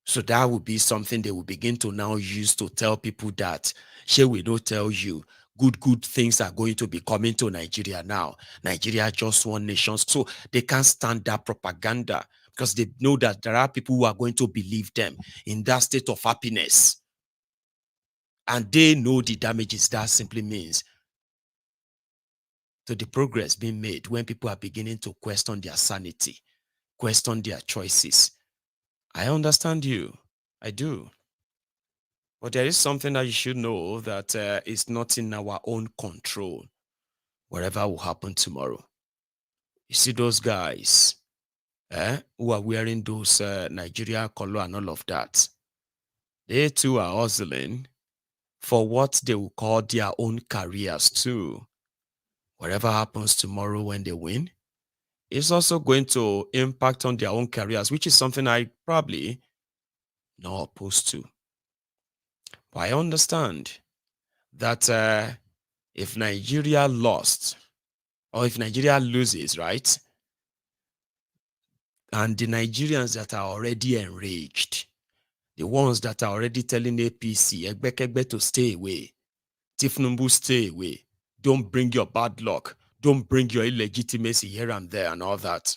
So that would be something they will begin to now use to tell people that, shall we not tell you, good things are going to be coming to Nigeria now. Nigeria just won nations. So they can't stand that propaganda. because they know that there are people who are going to believe them in that state of happiness. And they know the damages that simply means to the progress being made when people are beginning to question their sanity, question their choices. I understand you. I do. But there is something that you should know that is not in our own control, whatever will happen tomorrow. You see those guys who are wearing those Nigeria color and all of that. They too are hustling for what they will call their own careers too. Whatever happens tomorrow when they win, it's also going to impact on their own careers, which is something I probably not opposed to. But I understand that if Nigeria lost, or if Nigeria loses, right, and the Nigerians that are already enraged, the ones that are already telling APC, Egbekegbe to stay away, Tinubu stay away, don't bring your bad luck, don't bring your illegitimacy here and there and all that.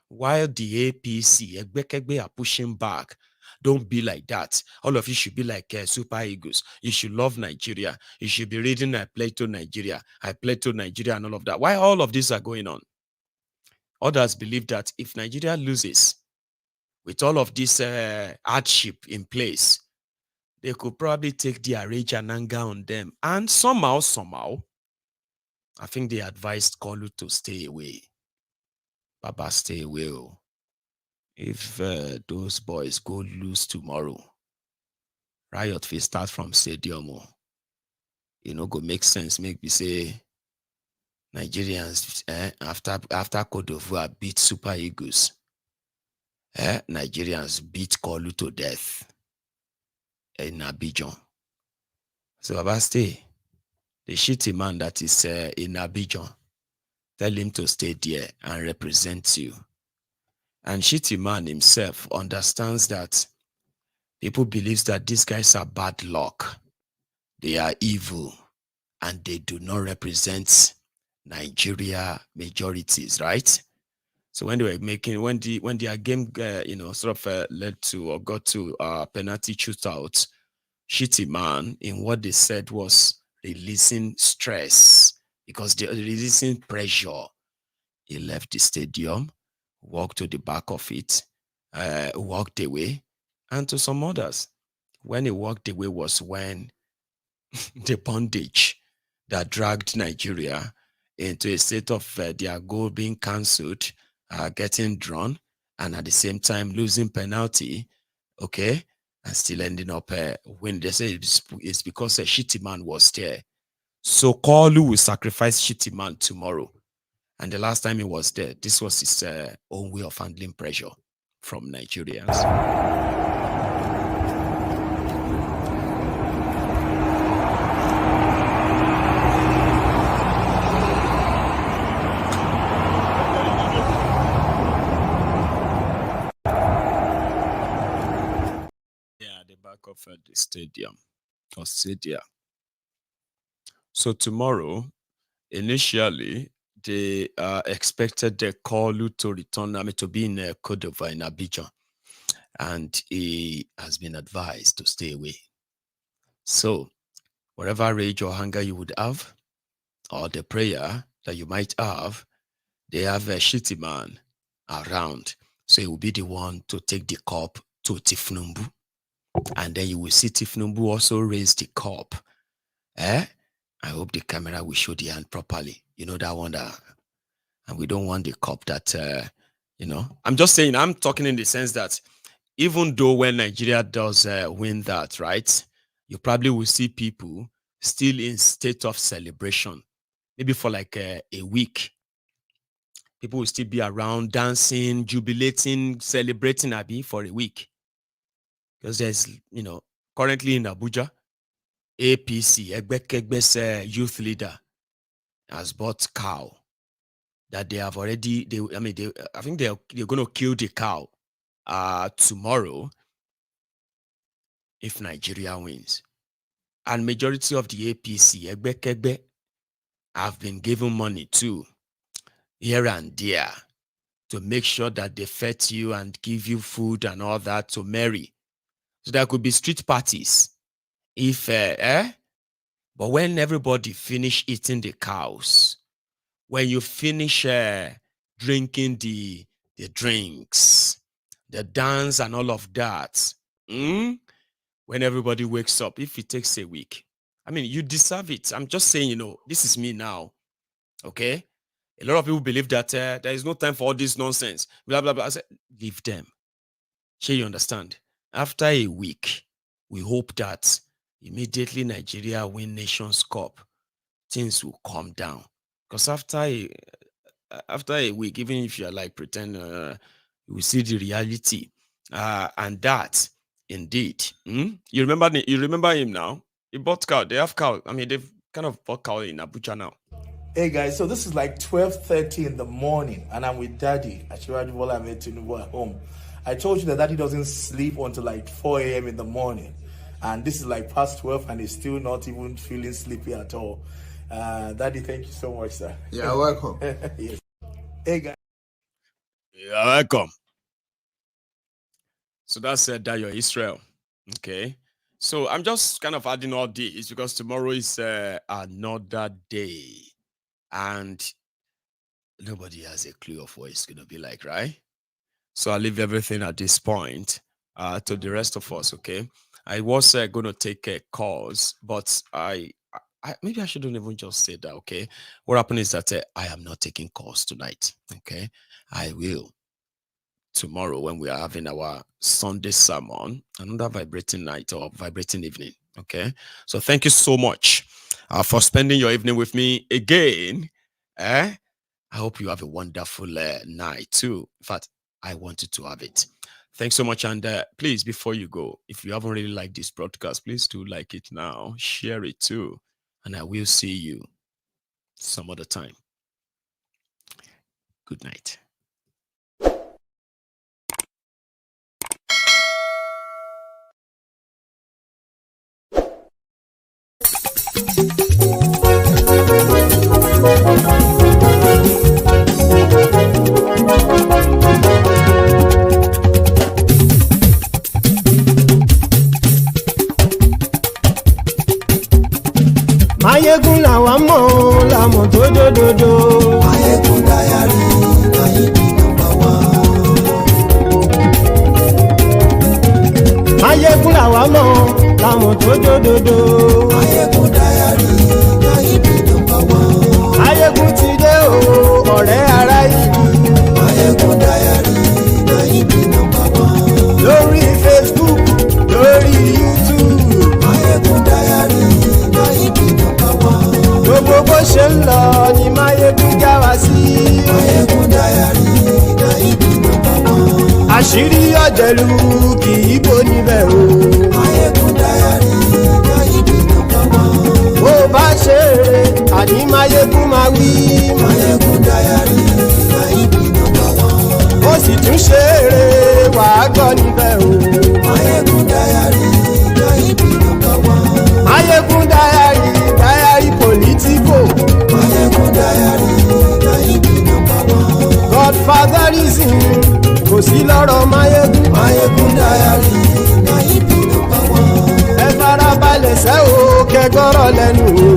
While the APC, Egbekegbe are pushing back, don't be like that. All of you should be like super egos. You should love Nigeria. You should be reading I Plato Nigeria, I Plato Nigeria and all of that. Why all of these are going on? Others believe that if Nigeria loses, with all of this hardship in place, they could probably take their rage and anger on them. And somehow, I think they advised Kolu to stay away. Baba, stay away. If those boys go lose tomorrow, riot will start from stadium. Go make sense. Make me say Nigerians after Cote d'Ivoire beat Super Eagles, Nigerians beat Kolu to death in Abidjan. So Baba, stay. The shitty man that is in Abidjan, tell him to stay there and represent you. And shitty man himself understands that people believe that these guys are bad luck. They are evil and they do not represent Nigeria majorities, right? So when they were making, when their game, led to or got to penalty shootout, shitty man in what they said was releasing stress because they're releasing pressure. He left the stadium, walked to the back of it, walked away, and to some others. When he walked away was when the bondage that dragged Nigeria into a state of their goal being cancelled, getting drawn, and at the same time losing penalty, okay, and still ending up when they say it's because a shitty man was there. So Kolu will sacrifice shitty man tomorrow. And the last time he was there, this was his own way of handling pressure from Nigerians. Yeah, the back of the stadium or stadia. So tomorrow, initially, they expected the Kolu to return, to be in Cote d'Ivoire in Abidjan. And he has been advised to stay away. So, whatever rage or hunger you would have, or the prayer that you might have, they have a shitty man around. So he will be the one to take the cup to Tinubu. And then you will see Tinubu also raise the cup. I hope the camera will show the hand properly. You know that one that, and we don't want the cup that, I'm just saying, I'm talking in the sense that even though when Nigeria does win that, right, you probably will see people still in state of celebration, maybe for like a week. People will still be around dancing, jubilating, celebrating Abi for a week. Because there's, currently in Abuja, APC, Egbekegbe's youth leader, has bought cow that they have already, I think they're going to kill the cow tomorrow if Nigeria wins. And majority of the APC, Egbekegbe, have been given money too, here and there, to make sure that they fed you and give you food and all that to marry. So there could be street parties. If but when everybody finish eating the cows, when you finish drinking the drinks, the dance and all of that, when everybody wakes up, if it takes a week, I mean, you deserve it. I'm just saying, this is me now. Okay? A lot of people believe that there is no time for all this nonsense. Blah, blah, blah. I said, leave them. Sure, you understand? After a week, we hope that immediately Nigeria win Nations Cup, things will calm down. Because after a week, even if you're like pretend, you will see the reality. And that, indeed, you remember him now? He bought cow. They have cow. I mean, they've kind of bought cow in Abuja now. Hey guys, so this is like 12:30 in the morning, and I'm with Daddy. Actually, while I'm at Tinubu at home, I told you that Daddy doesn't sleep until like 4 a.m. in the morning, and this is like past 12, and he's still not even feeling sleepy at all. Daddy, thank you so much, sir. You're welcome. Yes. Hey guys. You're welcome. So that's Dayo Israel. Okay. So I'm just kind of adding all this because tomorrow is another day. And nobody has a clue of what it's going to be like, right? So I'll leave everything at this point to the rest of us, okay? I was going to take calls, but I maybe I shouldn't even just say that, okay? What happened is that I am not taking calls tonight, okay? I will tomorrow when we are having our Sunday sermon, another vibrating night or vibrating evening, okay? So thank you so much for spending your evening with me again. I hope you have a wonderful night too. In fact, I wanted to have it. Thanks so much. And please, before you go, if you haven't really liked this broadcast, please do like it now. Share it too. And I will see you some other time. Good night. Mayegun làwa mọ̀ làmọ̀ tó dòdòdò. Mayegun Diary, Nayibi #1. Mayegun làwa mọ̀ làmọ̀ tó dòdòdò. Mayegun Diary, Nayibi #1. Mayegun ti dé o, ọ̀rẹ́ ará ìlú. Mayegun Diary, Nayibi #1. Lórí Facebook, lórí YouTube. Mayegun Diary, Nayibi #1. Gbogbo bó ṣe ń lọ ni Mayegun já wa sí. Mayegun Diary, Nayibi #1. Àṣírí ọ̀jẹ̀lú kì í bò níbẹ̀ o. Mayegun Diary, Nayibi #1. Bó bá ṣe eré, àní Mayegun máa wí. Mayegun Diary, Nayibi #1. Ó sì tún ṣe eré, wàá gbọ́ níbẹ̀ o. Mayegun Diary, Nayibi #1. Mayegun Diary politico. Mayegun Diary, Nayibi #1. Godfatherism kò sí lọ́rọ̀ Mayegun. Mayegun Diary, Nayibi #1. Ẹ farabalẹ̀ sẹ́ o kẹgọ́rọ̀ lẹ́nu o.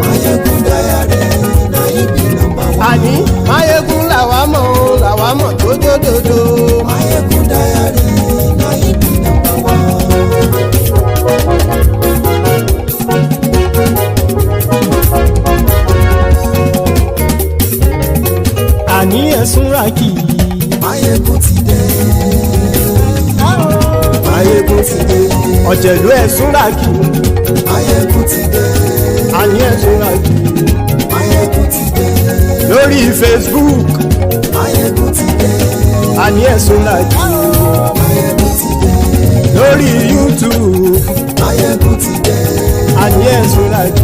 Mayegun Diary, Nayibi #1. Àní Mayegun làwa mọ̀ tó dòdòdò. Mayegun Diary, Nayibi #1. Àní ẹ̀sùn ràkì. Mayegun ti dé. Mayegun ti dé. Ọ̀jẹ̀lú ẹ̀sùn ràkì. Mayegun ti dé. Àní ẹ̀sùn ràkì. Mayegun ti dé. Lórí Facebook. Mayegun ti dé. Àní ẹ̀sùn ràkì. Mayegun ti dé. Lórí YouTube. Mayegun ti dé. Àní ẹ̀sùn ràkì.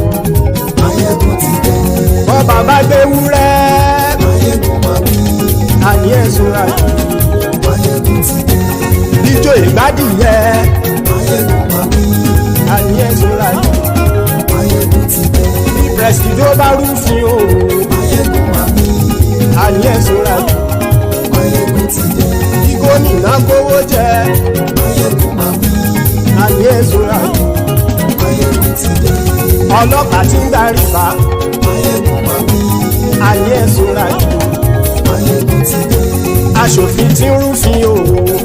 Mayegun ti dé. Bọ́ bàbá gbé wúrẹ́. Mayegun máa wí. Àní ẹ̀sùn ràkì. Mayegun ti dé. Ijó ìgbádìyẹ. Mayegun máa wí. Àní ẹ̀sùn ràkì. Mayegun ti dé. Bí pẹ̀sìdó bá rúfin o. Mayegun máa wí. Àní ẹ̀sùn ràkì. Mayegun náà kówó jẹ. Máyégún máa wí. Àní èsúra jù. Máyégún ti dé. Ọlọ́pàá tí ń darí bá. Máyégún máa wí. Àní èsúra jù. Máyégún ti dé. Aṣòfin tí ń rúfin òwò.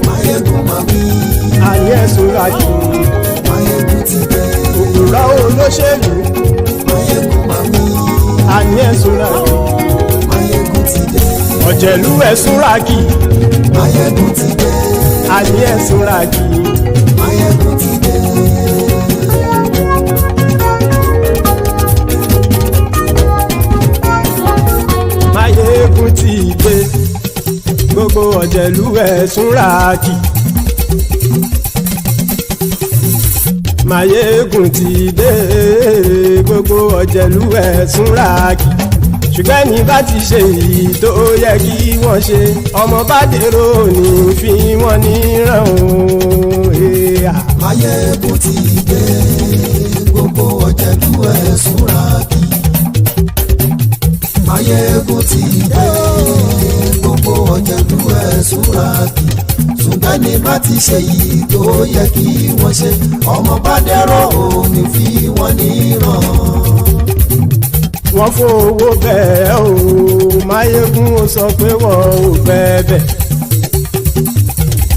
Máyégún máa wí. Àní èsúra jù. Máyégún ti dé. Òpùrọ́ olóṣèlú. Máyégún máa wí. Àní èsúra jù. Máyégún ti dé. Ọ̀jẹ̀lú ẹ̀súnra kì. Máyégún ti dé. Àní ẹ̀súnra kì. Máyégún ti dé. Máyégún ti dé. Gbogbo ọ̀jẹ̀lú ẹ̀súnra kì. Máyégún ti dé. Gbogbo ọ̀jẹ̀lú ẹ̀súnra kì. Ṣùgbọ́n ní bá ti ṣe èyí tó yẹ kí wọ́n ṣe, ọmọ bá dèrò ní fi wọ́n níran o. Máyégún ti dé. Gbogbo ọ̀jẹ̀lú ẹ̀súnra kì. Máyégún ti dé. Gbogbo ọ̀jẹ̀lú ẹ̀súnra kì. Ṣùgbọ́n ní bá ti ṣe èyí tó yẹ kí wọ́n ṣe, ọmọ bá dèrò ní fi wọ́n níran. Wọ́n fowó bẹ́ẹ̀ o, Máyégún ó sọ pé wọ́n ò bẹ́ẹ̀.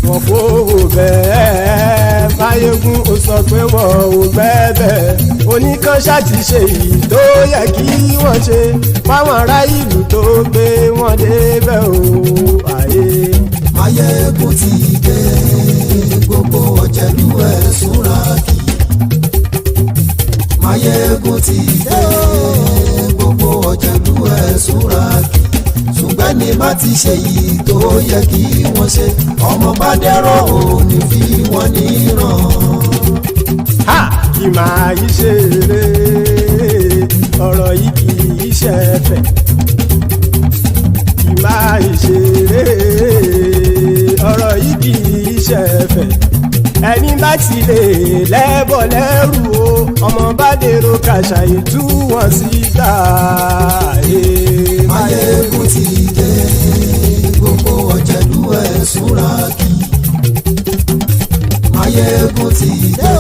Wọ́n fowó bẹ́ẹ̀, Máyégún ó sọ pé wọ́n ò bẹ́ẹ̀. Oníkanṣá ti ṣe èyí tó yẹ kí wọ́n ṣe, fáwọn ará ìlú tó gbé wọn débẹ̀ o. Máyégún ti dé. Gbogbo ọ̀jẹ̀lú ẹ̀súnra kì. Máyégún ti dé. Gbogbo ọ̀jẹ̀lú ẹ̀súnra kì. Ṣùgbọ́n ní bá ti ṣe yìí tó yẹ kí wọ́n ṣe, ọmọ bá dẹ́rọ̀ òní fi wọ́n níran. Kì máa yí ṣe eré, ọ̀rọ̀ yìí kì í ṣe ẹ̀fẹ̀. Kì máa yí ṣe eré, ọ̀rọ̀ yìí kì í ṣe ẹ̀fẹ̀. Ẹni bá ti lè lẹ́bọ̀ lẹ́rù o, ọmọ bá dèrò kàṣàyè tú wọn síta. Máyégún ti dé. Gbogbo ọ̀jẹ̀lú ẹ̀súnra kì. Máyégún ti dé.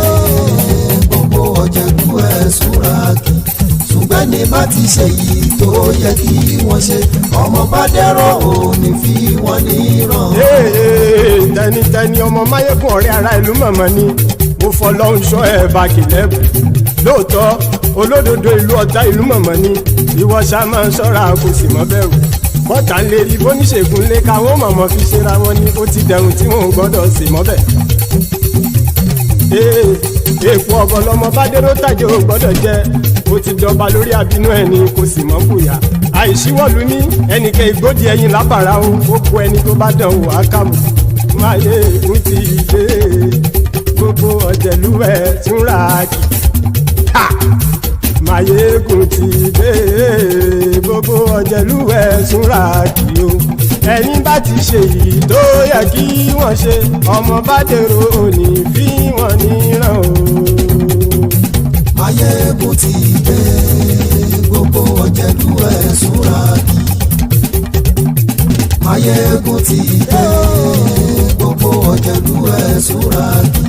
Gbogbo ọ̀jẹ̀lú ẹ̀súnra kì. Ṣùgbọ́n ní bá ti ṣe yìí tó yẹ kí wọ́n ṣe, ọmọ bá dẹ́rọ̀ òní fi wọ́n níran. Tẹnitẹni ọmọ Máyégún ọ̀rẹ́ ara ìlú mọ̀mọ́ ni mo fọlọ́run ṣọ́ ẹ̀ bá kìlẹ́bù. Lóòótọ́ olódodo ìlú ọ̀tá ìlú mọ̀mọ́ ni ìwọ ṣá máa ń ṣọ́ra kò sì mọ́ bẹ̀rù. Bọ́tà ń lè rí bóníṣègùn lé káwọn mọ̀mọ́ fi ṣera wọn ni ó ti dẹrùn tí wọn ò gbọ́dọ̀ sì mọ́ bẹ̀. Èèpo ọ̀bọ lọmọ bá dérò tàjẹ́ ò gbọ́dọ̀ jẹ́, ó ti jọba lórí àbínú ẹni kò sì mọ́ bùyà. Àìsíwọ́lu ní ẹnìkẹ́ ìgbódì ẹyin lábàrá o, ó kó ẹni tó bá dán wò á kàmù. Máyégún ti dé. Gbogbo ọ̀jẹ̀lú ẹ̀súnra kì. Máyégún ti dé. Gbogbo ọ̀jẹ̀lú ẹ̀súnra kì o. Ẹni bá ti ṣe yìí tó yẹ kí wọ́n ṣe, ọmọ bá dèrò òní fi wọ́n níran o. Máyégún ti dé. Gbogbo ọ̀jẹ̀lú ẹ̀súnra kì. Máyégún ti dé. Gbogbo ọ̀jẹ̀lú ẹ̀súnra kì.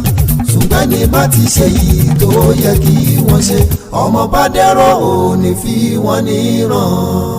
Ṣùgbọ́n ní bá ti ṣe yìí tó yẹ kí wọ́n ṣe, ọmọ bá dẹ́rọ̀ òní fi wọ́n níran.